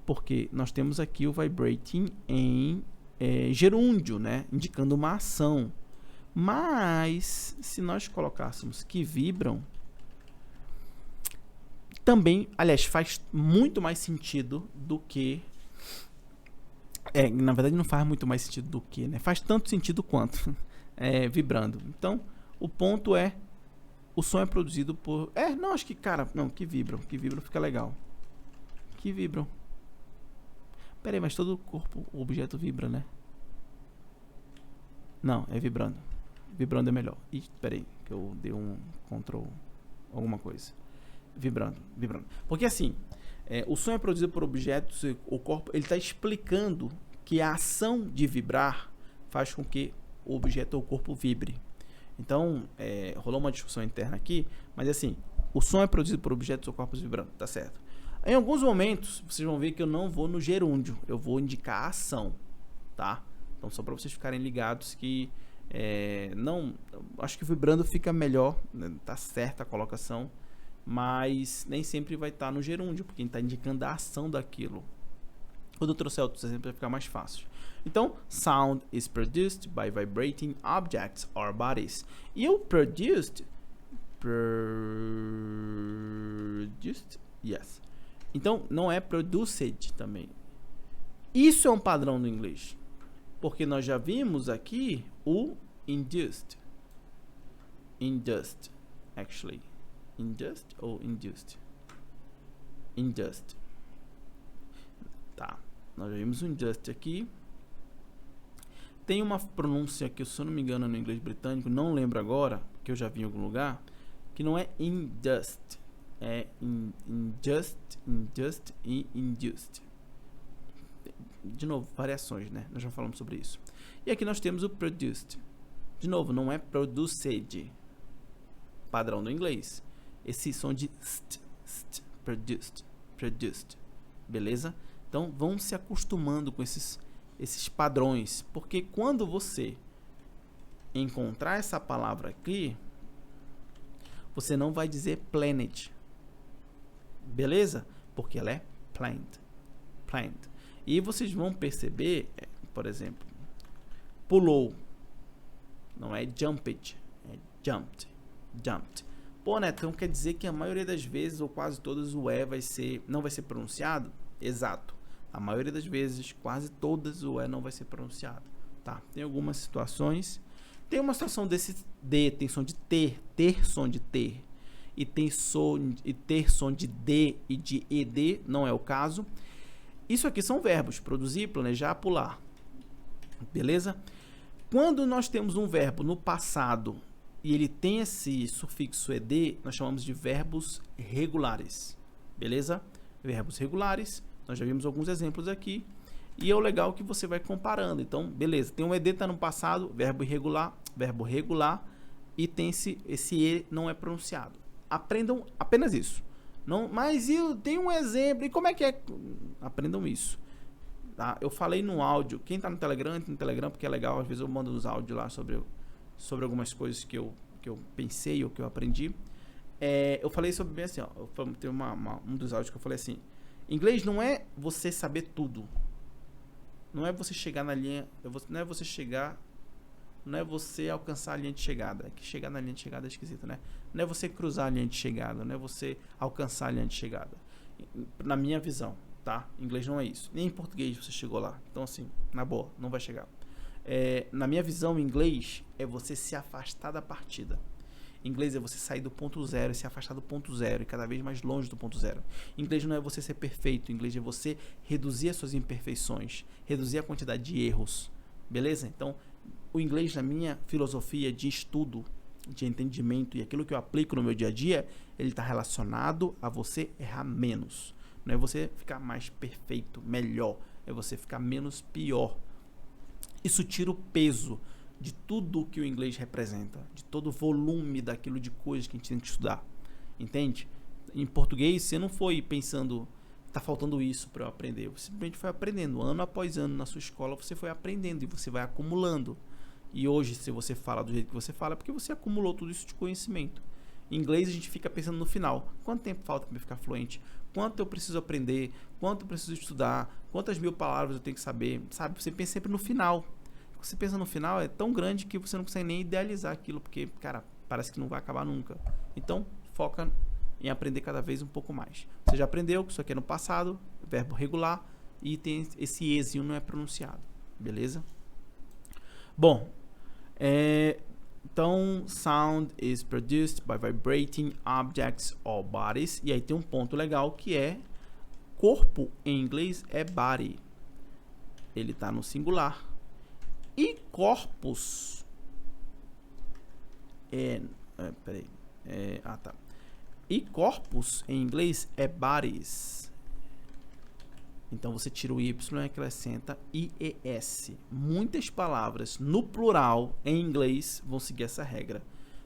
porque nós temos aqui o vibrating em gerúndio, né? Indicando uma ação. Mas, se nós colocássemos que vibram, também, aliás, faz muito mais sentido do que... na verdade, não faz muito mais sentido do que, né? Faz tanto sentido quanto vibrando. Então, o ponto é, o som é produzido por... não, acho que, cara, não, que vibram fica legal. Que vibram. Pera aí, mas todo corpo, o objeto vibra, né? Não, é vibrando. Vibrando é melhor. Ih, peraí, que eu dei um control, alguma coisa. Vibrando. Porque assim, o som é produzido por objetos, o corpo, ele está explicando que a ação de vibrar faz com que o objeto ou o corpo vibre. Então, rolou uma discussão interna aqui, mas assim, o som é produzido por objetos ou corpos vibrando, tá certo? Em alguns momentos, vocês vão ver que eu não vou no gerúndio, eu vou indicar a ação, tá? Então, só para vocês ficarem ligados que não, acho que vibrando fica melhor, né? Tá certa a colocação. mas nem sempre vai estar no gerúndio, porque a gente está indicando a ação daquilo. Quando eu trouxer outros exemplos vai ficar mais fácil. Então, sound is produced by vibrating objects or bodies. E o produced, yes. Então, não é produced também. Isso é um padrão do inglês. Porque nós já vimos aqui o induced. Induced, actually. Induced ou induced? Induced. Tá. Nós já vimos o induced aqui. Tem uma pronúncia que, se eu não me engano, no inglês britânico, não lembro agora, que eu já vi em algum lugar, que não é induced. É injust e induced. De novo, variações, né? Nós já falamos sobre isso. E aqui nós temos o produced. De novo, não é produced. Padrão do inglês. Esse som de produced. Beleza? Então, vão se acostumando com esses padrões. Porque quando você encontrar essa palavra aqui, você não vai dizer planet. Beleza? Porque ela é planned. E vocês vão perceber, por exemplo, pulou. Não é jumped, é jumped. Pô, né? Então quer dizer que a maioria das vezes, ou quase todas, o E não vai ser pronunciado? Exato. A maioria das vezes, quase todas, o E não vai ser pronunciado. Tá? Tem algumas situações. Tem uma situação desse D, tem som de ter som de ter. E tem som e ter som de D e de ED, não é o caso. Isso aqui são verbos: produzir, planejar, pular. Beleza? Quando nós temos um verbo no passado e ele tem esse sufixo ed, nós chamamos de verbos regulares. Beleza? Verbos regulares, nós já vimos alguns exemplos aqui. E é o legal que você vai comparando. Então, beleza, tem um ed, está no passado, verbo regular, e tem esse e não é pronunciado. Aprendam apenas isso. Não, mas eu tenho um exemplo. E como é que é? Aprendam isso. Tá? Eu falei no áudio. Quem está no Telegram, entra no Telegram, porque é legal. Às vezes eu mando uns áudios lá sobre algumas coisas que eu pensei ou que eu aprendi. Eu falei sobre bem assim, ó. Tem um dos áudios que eu falei assim: inglês não é você saber tudo. Não é você chegar na linha. Não é você alcançar a linha de chegada. É que chegar na linha de chegada é esquisito, né? Não é você cruzar a linha de chegada. Não é você alcançar a linha de chegada. Na minha visão, tá? Em inglês não é isso. Nem em português você chegou lá. Então, assim, na boa, não vai chegar. Na minha visão, em inglês, é você se afastar da partida. Em inglês é você sair do ponto zero e se afastar do ponto zero e cada vez mais longe do ponto zero. Em inglês não é você ser perfeito. Em inglês é você reduzir as suas imperfeições, reduzir a quantidade de erros. Beleza? Então, o inglês, na minha filosofia de estudo, de entendimento e aquilo que eu aplico no meu dia a dia, ele está relacionado a você errar menos. Não é você ficar mais perfeito, melhor. É você ficar menos pior. Isso tira o peso de tudo que o inglês representa, de todo o volume daquilo de coisas que a gente tem que estudar. Entende? Em português, você não foi pensando, tá faltando isso para eu aprender. Você simplesmente foi aprendendo. Ano após ano na sua escola, você foi aprendendo e você vai acumulando. E hoje, se você fala do jeito que você fala, é porque você acumulou tudo isso de conhecimento. Em inglês, a gente fica pensando no final. Quanto tempo falta para eu ficar fluente? Quanto eu preciso aprender? Quanto eu preciso estudar? Quantas 1000 palavras eu tenho que saber? Sabe? Você pensa sempre no final. Você pensa no final, é tão grande que você não consegue nem idealizar aquilo, porque, cara, parece que não vai acabar nunca. Então, foca em aprender cada vez um pouco mais. Você já aprendeu que isso aqui é no passado, verbo regular, e tem esse ezinho não é pronunciado. Beleza? Bom, então, sound is produced by vibrating objects or bodies. E aí tem um ponto legal que é corpo em inglês é body. Ele está no singular. E corpus E corpus em inglês é bodies. Então você tira o Y e acrescenta IES. Muitas palavras no plural em inglês vão seguir essa regra.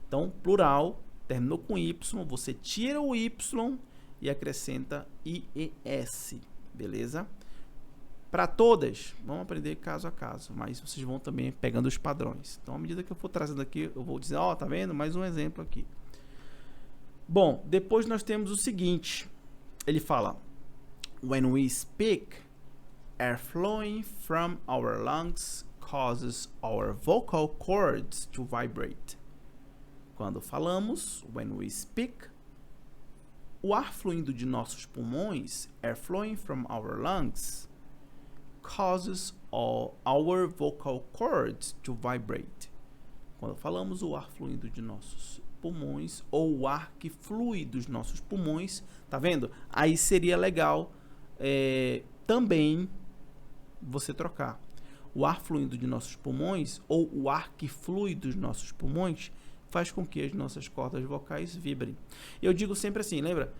Então, plural, terminou com Y, você tira o Y e acrescenta IES. Beleza? Para todas, vamos aprender caso a caso, mas vocês vão também pegando os padrões. Então, à medida que eu for trazendo aqui, eu vou dizer, ó, tá vendo? Mais um exemplo aqui. Bom, depois nós temos o seguinte. Ele fala: when we speak, air flowing from our lungs causes our vocal cords to vibrate. Quando falamos, when we speak, o ar fluindo de nossos pulmões, air flowing from our lungs, causes our vocal cords to vibrate. Quando falamos, o ar fluindo de nossos pulmões, ou o ar que flui dos nossos pulmões, tá vendo? Aí seria legal também você trocar. O ar fluindo de nossos pulmões, ou o ar que flui dos nossos pulmões, faz com que as nossas cordas vocais vibrem. Eu digo sempre assim, lembra?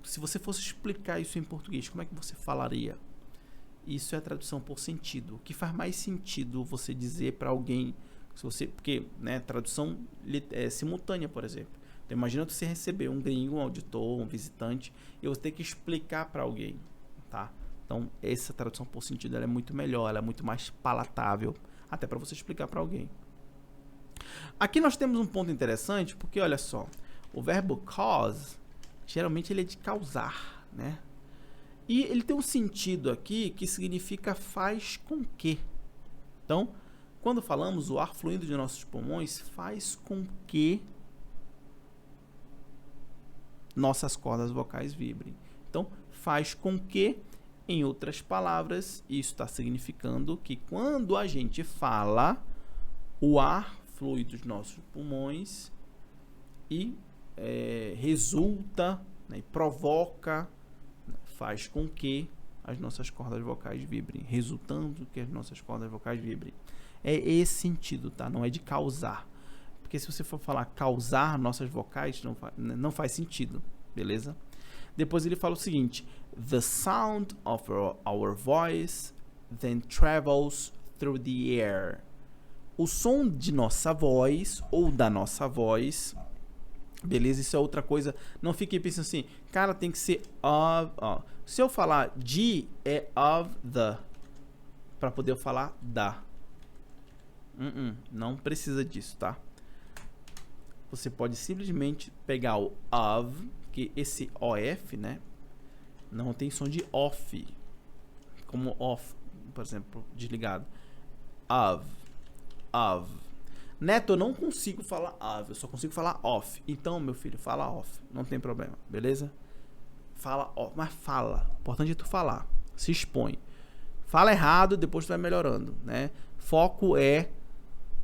Se você fosse explicar isso em português, como é que você falaria? Isso é a tradução por sentido. O que faz mais sentido você dizer para alguém, porque, né, tradução é simultânea, por exemplo. Então, imagina você receber um gringo, um auditor, um visitante, e você ter que explicar para alguém, tá? Então, essa tradução por sentido ela é muito melhor, ela é muito mais palatável, até para você explicar para alguém. Aqui nós temos um ponto interessante, porque olha só, o verbo cause, geralmente ele é de causar, né? E ele tem um sentido aqui que significa faz com que. Então, quando falamos o ar fluindo de nossos pulmões, faz com que nossas cordas vocais vibrem. Então, faz com que, em outras palavras, isso está significando que quando a gente fala, o ar flui dos nossos pulmões e resulta, né, e provoca, faz com que as nossas cordas vocais vibrem, resultando que as nossas cordas vocais vibrem. É esse sentido, tá? Não é de causar. Porque se você for falar causar nossas vocais, não faz sentido, beleza? Depois ele fala o seguinte: the sound of our voice then travels through the air. O som de nossa voz, ou da nossa voz, beleza? Isso é outra coisa. Não fique pensando assim, cara, tem que ser of. Se eu falar de, é of the, para poder eu falar da. Não precisa disso, tá? Você pode simplesmente pegar o of, que esse OF, né, não tem som de off, como off, por exemplo, desligado. Of. Neto, eu não consigo falar of, eu só consigo falar off. Então, meu filho, fala off, não tem problema, beleza? Fala off, mas fala. O importante é tu falar, se expõe. Fala errado, depois tu vai melhorando, né? Foco é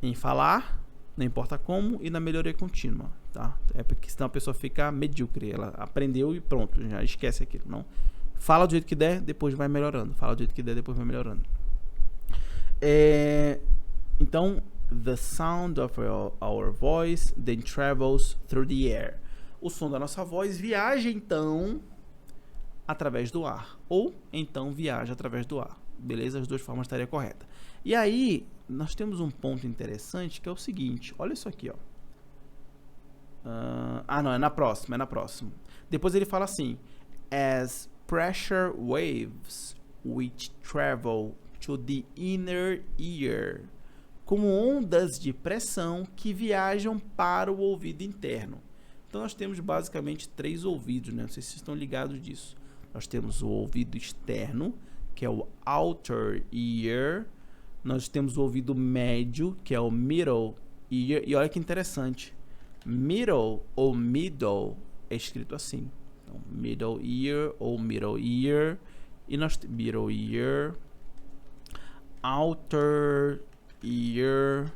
em falar, não importa como, e na melhoria contínua, tá? É porque senão a pessoa fica medíocre, ela aprendeu e pronto, já esquece aquilo, não. Fala do jeito que der, depois vai melhorando. Fala do jeito que der, depois vai melhorando. Então, the sound of our voice then travels through the air. O som da nossa voz viaja, então, através do ar. Ou, então, viaja através do ar. Beleza? As duas formas estaria correta. E aí, nós temos um ponto interessante, que é o seguinte. Olha isso aqui, ó. Não, é na próxima, Depois ele fala assim: as pressure waves which travel to the inner ear. Como ondas de pressão que viajam para o ouvido interno. Então nós temos basicamente 3 ouvidos, né? Não sei se vocês estão ligados disso. Nós temos o ouvido externo, que é o outer ear. Nós temos o ouvido médio, que é o middle ear. E olha que interessante. Middle ou middle é escrito assim. Então, middle ear ou middle ear. E nós temos middle ear, outer ear,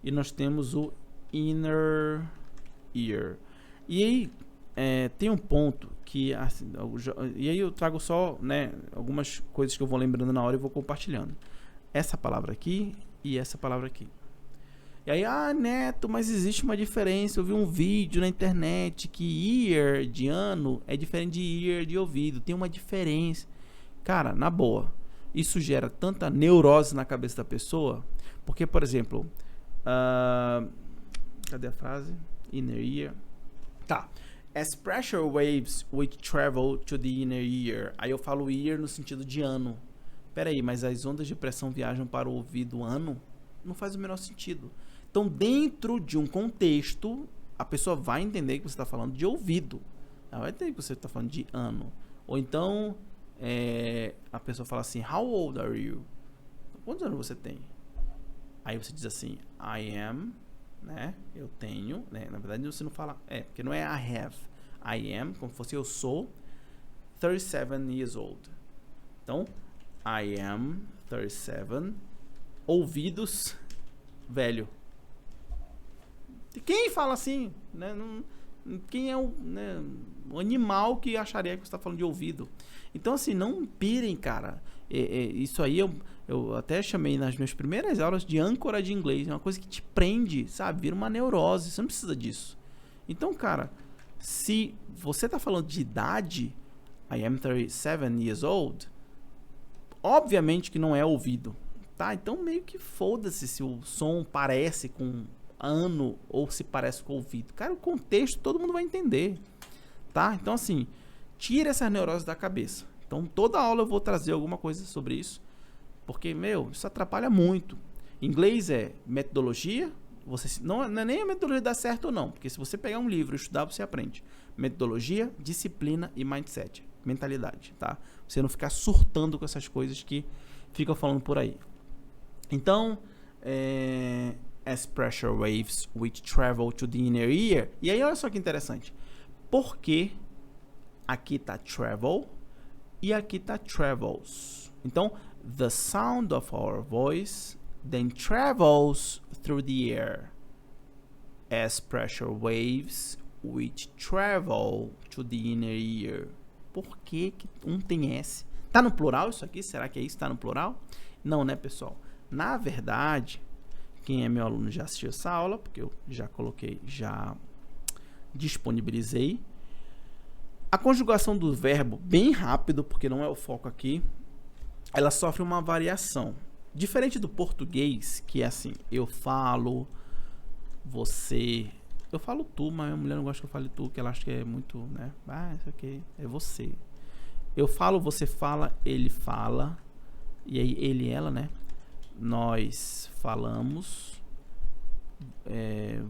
e nós temos o inner ear. E aí tem um ponto que assim, e aí eu trago só, né, algumas coisas que eu vou lembrando na hora e vou compartilhando. Essa palavra aqui e essa palavra aqui. E aí, Neto, mas existe uma diferença. Eu vi um vídeo na internet que ear de ano é diferente de ear de ouvido. Tem uma diferença. Cara, na boa, isso gera tanta neurose na cabeça da pessoa. Porque, por exemplo, cadê a frase? Inner ear. Tá. As pressure waves which travel to the inner ear. Aí eu falo ear no sentido de ano. Peraí, mas as ondas de pressão viajam para o ouvido ano? Não faz o menor sentido. Então, dentro de um contexto, a pessoa vai entender que você está falando de ouvido. Ela vai entender que você está falando de ano. Ou então, a pessoa fala assim, how old are you? Quantos anos você tem? Aí você diz assim, I am, né? Eu tenho, né? Na verdade você não fala, porque não é I have. I am, como se fosse eu sou 37 years old. Então, I am 37. Ouvidos, velho. E quem fala assim, né? Quem é o animal que acharia que você está falando de ouvido? Então, assim, não pirem, cara. Isso aí eu até chamei nas minhas primeiras aulas de âncora de inglês. É uma coisa que te prende, sabe? Vira uma neurose. Você não precisa disso. Então, cara, se você está falando de idade, I am 37 years old, obviamente que não é ouvido, tá? Então, meio que foda-se se o som parece com ano ou se parece com ouvido. Cara, o contexto todo mundo vai entender, tá? Então, assim, tira essas neuroses da cabeça. Então, toda aula eu vou trazer alguma coisa sobre isso, porque, isso atrapalha muito. Inglês é metodologia, não é nem a metodologia dar certo ou não, porque se você pegar um livro e estudar, você aprende. Metodologia, disciplina e mindset, mentalidade, tá? Você não ficar surtando com essas coisas que ficam falando por aí. Então, as pressure waves which travel to the inner ear. E aí, olha só que interessante. Por que aqui tá travel e aqui tá travels? Então, the sound of our voice then travels through the air as pressure waves which travel to the inner ear. Por que um tem S? Tá no plural isso aqui? Será que é isso? Tá no plural? Não, né, pessoal? Na verdade, quem é meu aluno já assistiu essa aula, porque eu já coloquei, já disponibilizei. A conjugação do verbo, bem rápido, porque não é o foco aqui, ela sofre uma variação. Diferente do português, que é assim, eu falo, você... Eu falo tu, mas minha mulher não gosta que eu fale tu, que ela acha que é muito, né? Isso aqui é você. Eu falo, você fala, ele fala, e aí ele e ela, né? Nós falamos,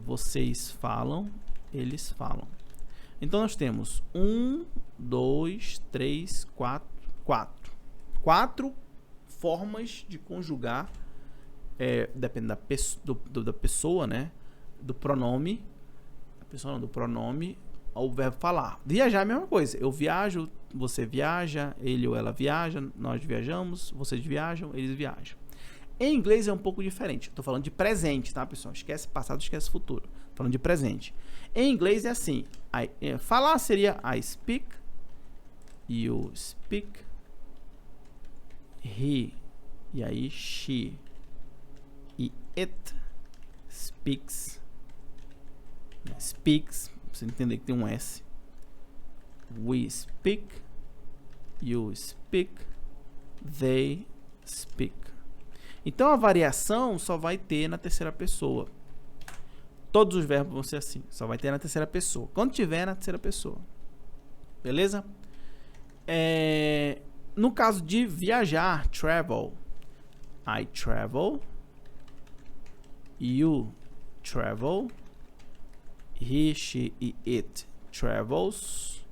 vocês falam, eles falam. Então nós temos 1, 2, 3, 4. 4 formas de conjugar, depende da pessoa, né? Do pronome. A pessoa não, do pronome ao verbo falar. Viajar é a mesma coisa. Eu viajo, você viaja, ele ou ela viaja, nós viajamos, vocês viajam, eles viajam. Em inglês é um pouco diferente. Estou falando de presente, tá, pessoal? Esquece passado, esquece futuro. Falando de presente. Em inglês é assim. Falar seria I speak, you speak, he, e aí she, e it speaks. Speaks, pra você entender que tem um S. We speak, you speak, they speak. Então a variação só vai ter na terceira pessoa. Todos os verbos vão ser assim, só vai ter na terceira pessoa. Quando tiver na terceira pessoa. Beleza? No caso de viajar, travel. I travel. You travel. He, she e it travels.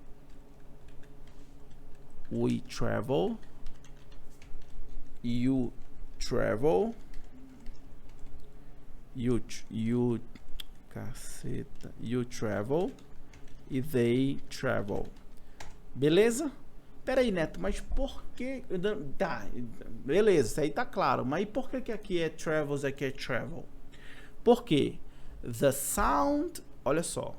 We travel. You travel. You travel. E they travel. Beleza? Pera aí, Neto, mas por que... Tá, beleza, isso aí tá claro. Mas por que aqui é travels e aqui é travel? Porque the sound... Olha só.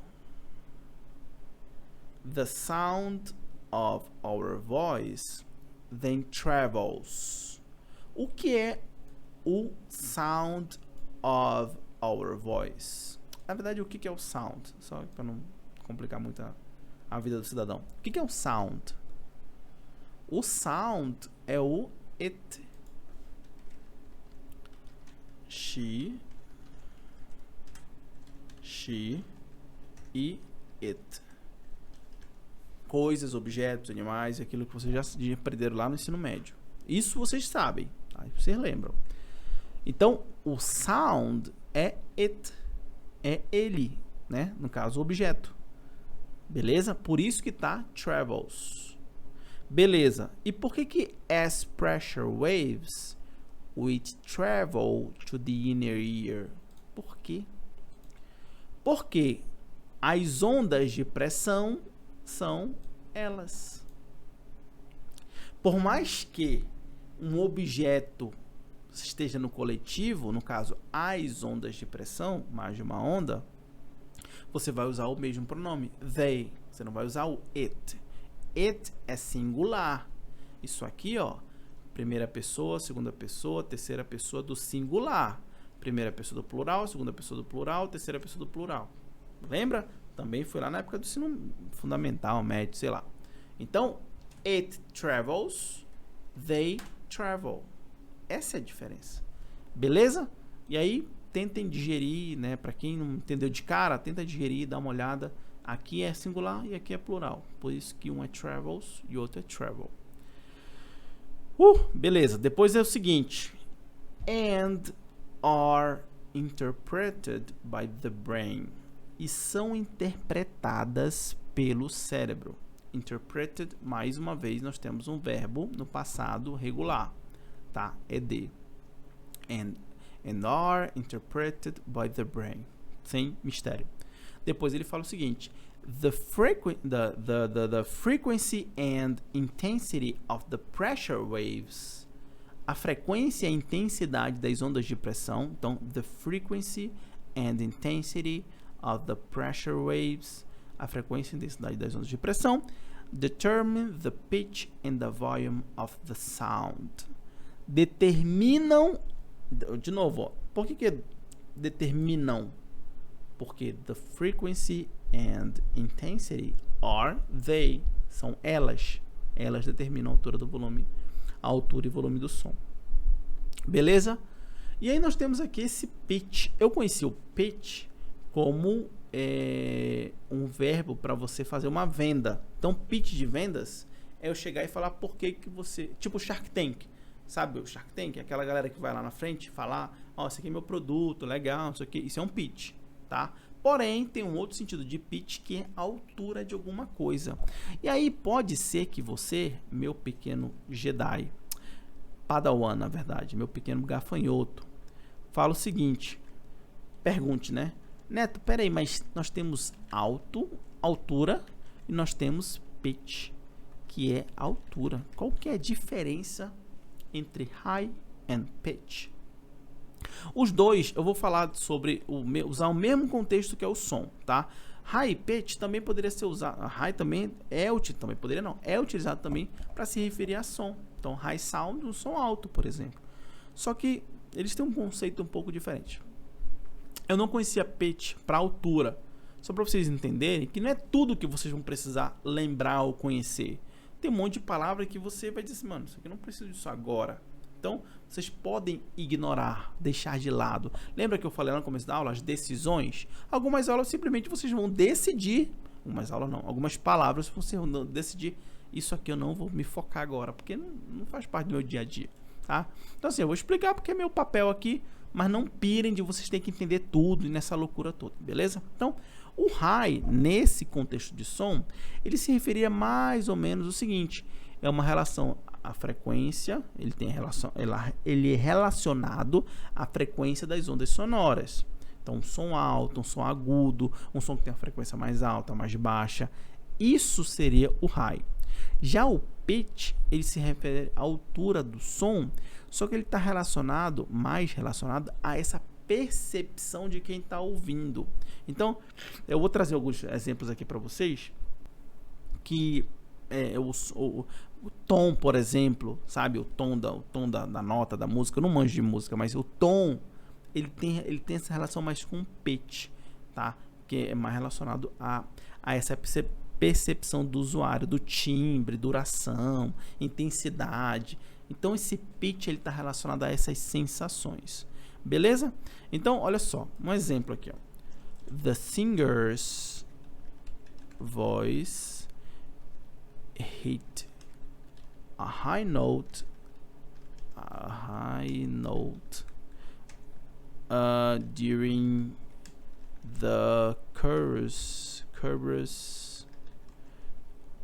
The sound of our voice then travels. O que é o sound of our voice? Na verdade, o que é o sound? Só para não complicar muito a vida do cidadão. O que é o sound? O sound é o it. She e it. Coisas, objetos, animais, aquilo que vocês já aprenderam lá no ensino médio. Isso vocês sabem, tá? Vocês lembram. Então, o sound é it. É ele. né? No caso, o objeto. Beleza? Por isso que tá travels. Beleza. E por que as pressure waves which travel to the inner ear? Por quê? Porque as ondas de pressão são elas. Por mais que um objeto esteja no coletivo, no caso, as ondas de pressão, mais de uma onda, você vai usar o mesmo pronome, they. Você não vai usar o it. It é singular. Isso aqui, ó, primeira pessoa, segunda pessoa, terceira pessoa do singular. Primeira pessoa do plural, segunda pessoa do plural, terceira pessoa do plural. Lembra? Também foi lá na época do ensino fundamental, médio, sei lá. Então, it travels, they travel. Essa é a diferença. Beleza? E aí, tentem digerir, né? Para quem não entendeu de cara, tenta digerir, dá uma olhada. Aqui é singular e aqui é plural. Por isso que um é travels e o outro é travel. Beleza. Depois é o seguinte. And are interpreted by the brain. E são interpretadas pelo cérebro. Interpreted, mais uma vez, nós temos um verbo no passado regular. Tá? ED. And are interpreted by the brain. Sem mistério. Depois ele fala o seguinte: the frequency and intensity of the pressure waves. A frequência e a intensidade das ondas de pressão. Então, the frequency and intensity of the pressure waves. A frequência e intensidade das ondas de pressão determine the pitch and the volume of the sound. Determinam, de novo, ó, por que determinam? Porque the frequency and intensity are they, são elas. Elas determinam a altura do volume, a altura e volume do som. Beleza? E aí nós temos aqui esse pitch. Eu conheci o pitch como um verbo para você fazer uma venda. Então, pitch de vendas é eu chegar e falar por que você... Tipo Shark Tank. Sabe o Shark Tank? Aquela galera que vai lá na frente falar: ó, esse aqui é meu produto, legal, isso aqui. Isso é um pitch, tá? Porém, tem um outro sentido de pitch que é a altura de alguma coisa. E aí pode ser que você, meu pequeno Jedi, Padawan, na verdade, meu pequeno gafanhoto, fala o seguinte, pergunte, né? Neto, peraí, mas nós temos altura, e nós temos pitch, que é altura. Qual que é a diferença entre high and pitch? Os dois, eu vou falar sobre usar o mesmo contexto que é o som, tá? High pitch também poderia ser usado, high também é utilizado também para se referir a som. Então, high sound, um som alto, por exemplo. Só que eles têm um conceito um pouco diferente. Eu não conhecia pitch para altura, só para vocês entenderem que não é tudo que vocês vão precisar lembrar ou conhecer. Tem um monte de palavra que você vai dizer assim, mano, isso aqui eu não preciso disso agora. Então, vocês podem ignorar, deixar de lado. Lembra que eu falei lá no começo da aula, as decisões? Algumas aulas simplesmente vocês vão decidir, algumas palavras vocês vão decidir, isso aqui eu não vou me focar agora, porque não faz parte do meu dia a dia, tá? Então assim, eu vou explicar porque é meu papel aqui, mas não pirem de vocês terem que entender tudo e nessa loucura toda, beleza? Então, o high, nesse contexto de som, ele se referia mais ou menos o seguinte, é uma relação... A frequência, ele é relacionado à frequência das ondas sonoras. Então, um som alto, um som agudo, um som que tem uma frequência mais alta, mais baixa. Isso seria o high. Já o pitch, ele se refere à altura do som, só que ele está mais relacionado a essa percepção de quem está ouvindo. Então, eu vou trazer alguns exemplos aqui para vocês que o tom, por exemplo, sabe? O tom da nota da música. Eu não manjo de música, mas o tom, ele tem essa relação mais com o pitch, tá? Que é mais relacionado a essa percepção do usuário, do timbre, duração, intensidade. Então, esse pitch, ele está relacionado a essas sensações. Beleza? Então, olha só. Um exemplo aqui, ó. The singer's voice hit a high note during the chorus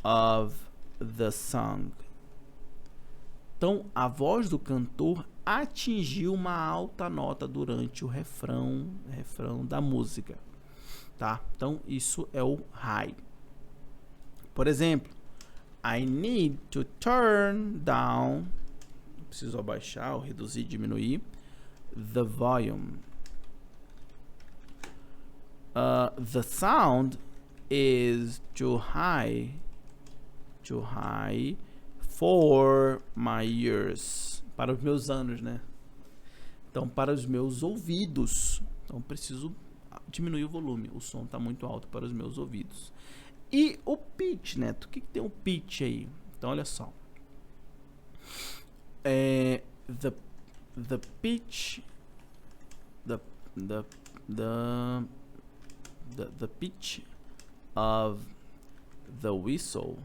of the song. Então, a voz do cantor atingiu uma alta nota durante o refrão da música, tá? Então, isso é o high. Por exemplo, I need to turn down, preciso abaixar ou reduzir, diminuir, the volume. The sound is too high for my ears. Para os meus anos, né? Então, para os meus ouvidos. Então, preciso diminuir o volume. O som está muito alto para os meus ouvidos. E o pitch, Neto? O que tem o pitch aí? Então, olha só. The pitch... The pitch of the whistle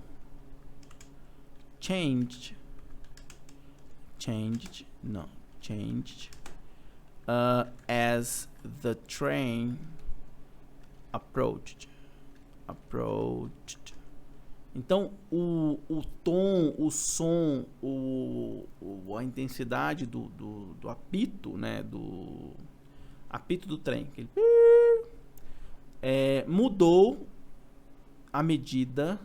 changed as the train approached. Então, o tom, o som, a intensidade do apito, né? Do apito do trem. Aquele mudou à medida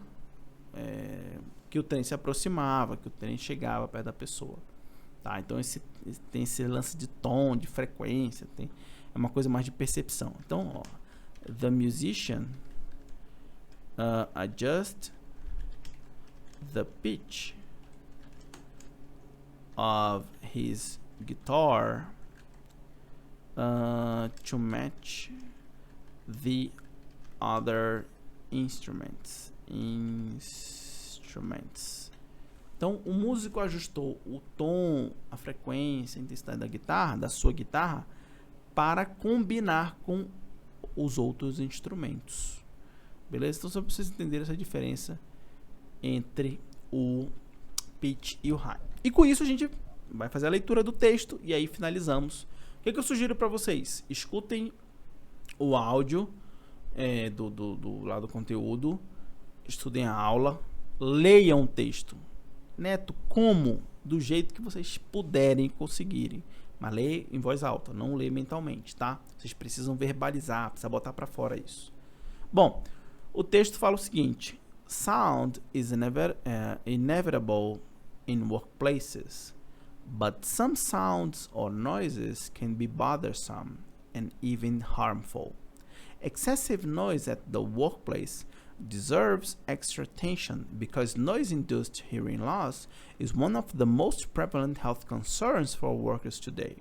que o trem se aproximava, que o trem chegava perto da pessoa. Tá? Então, tem esse lance de tom, de frequência, é uma coisa mais de percepção. Então, ó, the musician adjust the pitch of his guitar to match the other instruments. Então, o músico ajustou o tom, a frequência, a intensidade da guitarra, da sua guitarra, para combinar com os outros instrumentos. Beleza? Então, só para vocês entenderem essa diferença entre o pitch e o high. E com isso, a gente vai fazer a leitura do texto e aí finalizamos. O que eu sugiro para vocês? Escutem o áudio do lado do conteúdo, estudem a aula, leiam o texto. Neto, como? Do jeito que vocês puderem conseguirem. Mas lê em voz alta, não lê mentalmente, tá? Vocês precisam verbalizar, precisa botar para fora isso. Bom, o texto fala o seguinte: Sound is inevitable in workplaces, but some sounds or noises can be bothersome and even harmful. Excessive noise at the workplace deserves extra attention because noise-induced hearing loss is one of the most prevalent health concerns for workers today.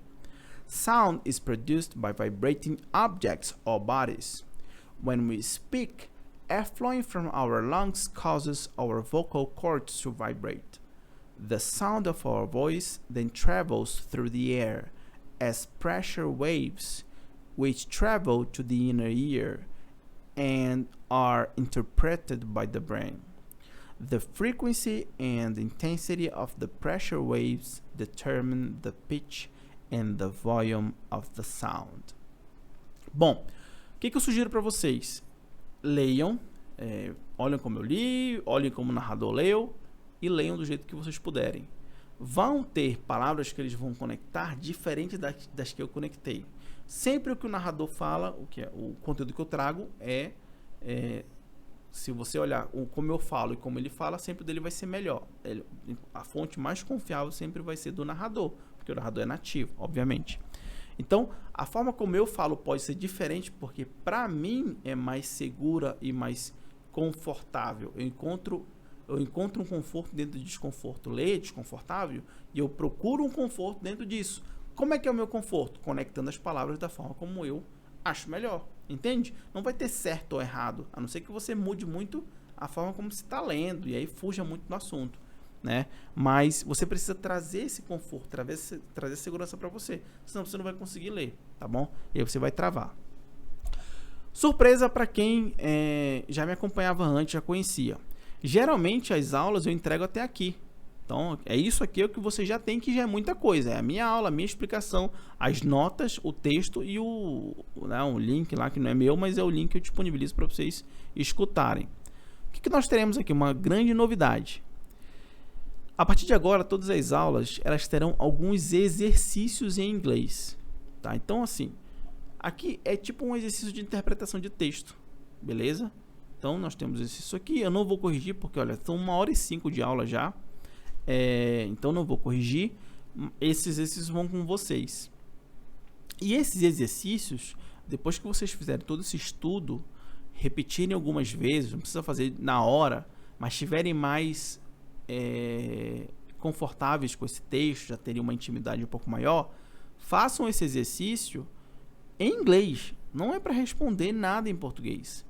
Sound is produced by vibrating objects or bodies. When we speak, air flowing from our lungs causes our vocal cords to vibrate. The sound of our voice then travels through the air as pressure waves, which travel to the inner ear and are interpreted by the brain. The frequency and intensity of the pressure waves determine the pitch and the volume of the sound. Bom, o que eu sugiro para vocês? Leiam, olhem como eu li, olhem como o narrador leu e leiam do jeito que vocês puderem. Vão ter palavras que eles vão conectar diferentes das que eu conectei. Sempre o que o narrador fala, o conteúdo que eu trago se você olhar como eu falo e como ele fala, sempre o dele vai ser melhor. A fonte mais confiável sempre vai ser do narrador, porque o narrador é nativo, obviamente. Então, a forma como eu falo pode ser diferente, porque para mim é mais segura e mais confortável. Eu encontro um conforto dentro de desconforto. Ler é desconfortável e eu procuro um conforto dentro disso. Como é que é o meu conforto? Conectando as palavras da forma como eu acho melhor. Entende? Não vai ter certo ou errado, a não ser que você mude muito a forma como você está lendo e aí fuja muito do assunto, né? Mas você precisa trazer esse conforto, trazer segurança para você, senão você não vai conseguir ler, tá bom? E aí você vai travar. Surpresa para quem já me acompanhava antes, já conhecia. Geralmente as aulas eu entrego até aqui, Então, é isso aqui o que você já tem, que já é muita coisa. É a minha aula, a minha explicação, as notas, o texto e um link lá que não é meu, mas é o link que eu disponibilizo para vocês escutarem. O que nós teremos aqui? Uma grande novidade. A partir de agora, todas as aulas elas terão alguns exercícios em inglês. Tá? Então, assim, aqui é tipo um exercício de interpretação de texto. Beleza? Então, nós temos isso aqui. Eu não vou corrigir porque, olha, são 1h05 de aula já. Então não vou corrigir. Esses exercícios vão com vocês. E esses exercícios, depois que vocês fizerem todo esse estudo, repetirem algumas vezes, não precisa fazer na hora, mas estiverem mais confortáveis com esse texto, já terem uma intimidade um pouco maior, façam esse exercício em inglês. Não é para responder nada em português,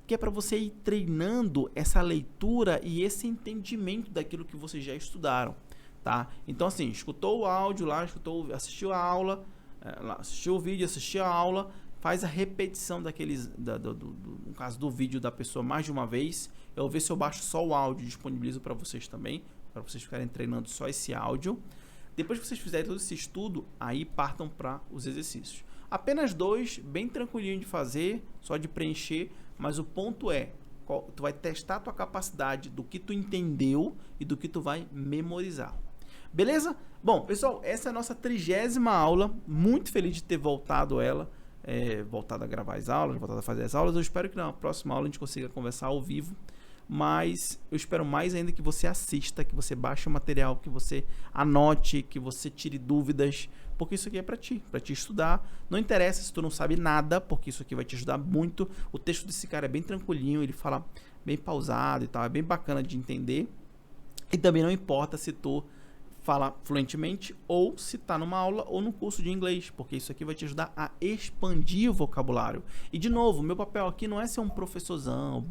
que é para você ir treinando essa leitura e esse entendimento daquilo que vocês já estudaram, tá? Então, assim, escutou o áudio lá, assistiu a aula, assistiu o vídeo, assistiu a aula, faz a repetição daqueles, no caso do vídeo da pessoa mais de uma vez. Eu vou ver se eu baixo só o áudio e disponibilizo para vocês também, para vocês ficarem treinando só esse áudio. Depois que vocês fizerem todo esse estudo, aí partam para os exercícios. Apenas 2, bem tranquilinho de fazer, só de preencher, mas o ponto é, tu vai testar a tua capacidade do que tu entendeu e do que tu vai memorizar. Beleza? Bom, pessoal, essa é a nossa 30ª aula, muito feliz de ter voltado ela, voltado a gravar as aulas, voltado a fazer as aulas. Eu espero que na próxima aula a gente consiga conversar ao vivo, mas eu espero mais ainda que você assista, que você baixe o material, que você anote, que você tire dúvidas, porque isso aqui é para ti estudar. Não interessa se tu não sabe nada, porque isso aqui vai te ajudar muito. O texto desse cara é bem tranquilinho, ele fala bem pausado e tal, é bem bacana de entender. E também não importa se tu fala fluentemente ou se tá numa aula ou no curso de inglês, porque isso aqui vai te ajudar a expandir o vocabulário. E de novo, meu papel aqui não é ser um professorzão,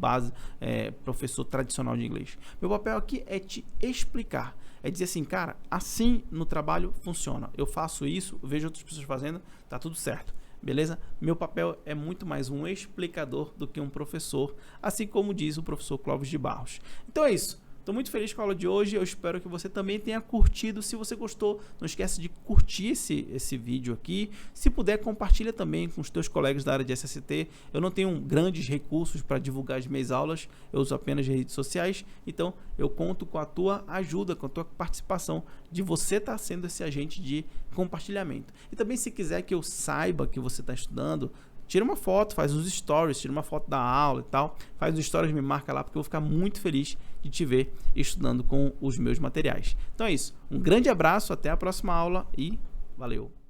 professor tradicional de inglês. Meu papel aqui é te explicar, é dizer assim, cara, assim no trabalho funciona. Eu faço isso, vejo outras pessoas fazendo, tá tudo certo. Beleza? Meu papel é muito mais um explicador do que um professor, assim como diz o professor Clóvis de Barros. Então é isso. Estou muito feliz com a aula de hoje, eu espero que você também tenha curtido. Se você gostou, não esquece de curtir esse vídeo aqui. Se puder, compartilha também com os teus colegas da área de SST. Eu não tenho grandes recursos para divulgar as minhas aulas, eu uso apenas redes sociais, então eu conto com a tua ajuda, com a tua participação, de você estar sendo esse agente de compartilhamento. E também, se quiser que eu saiba que você está estudando, tira uma foto, faz uns stories, tira uma foto da aula e tal, faz uns stories, me marca lá, porque eu vou ficar muito feliz de te ver estudando com os meus materiais. Então é isso, um grande abraço, até a próxima aula e valeu!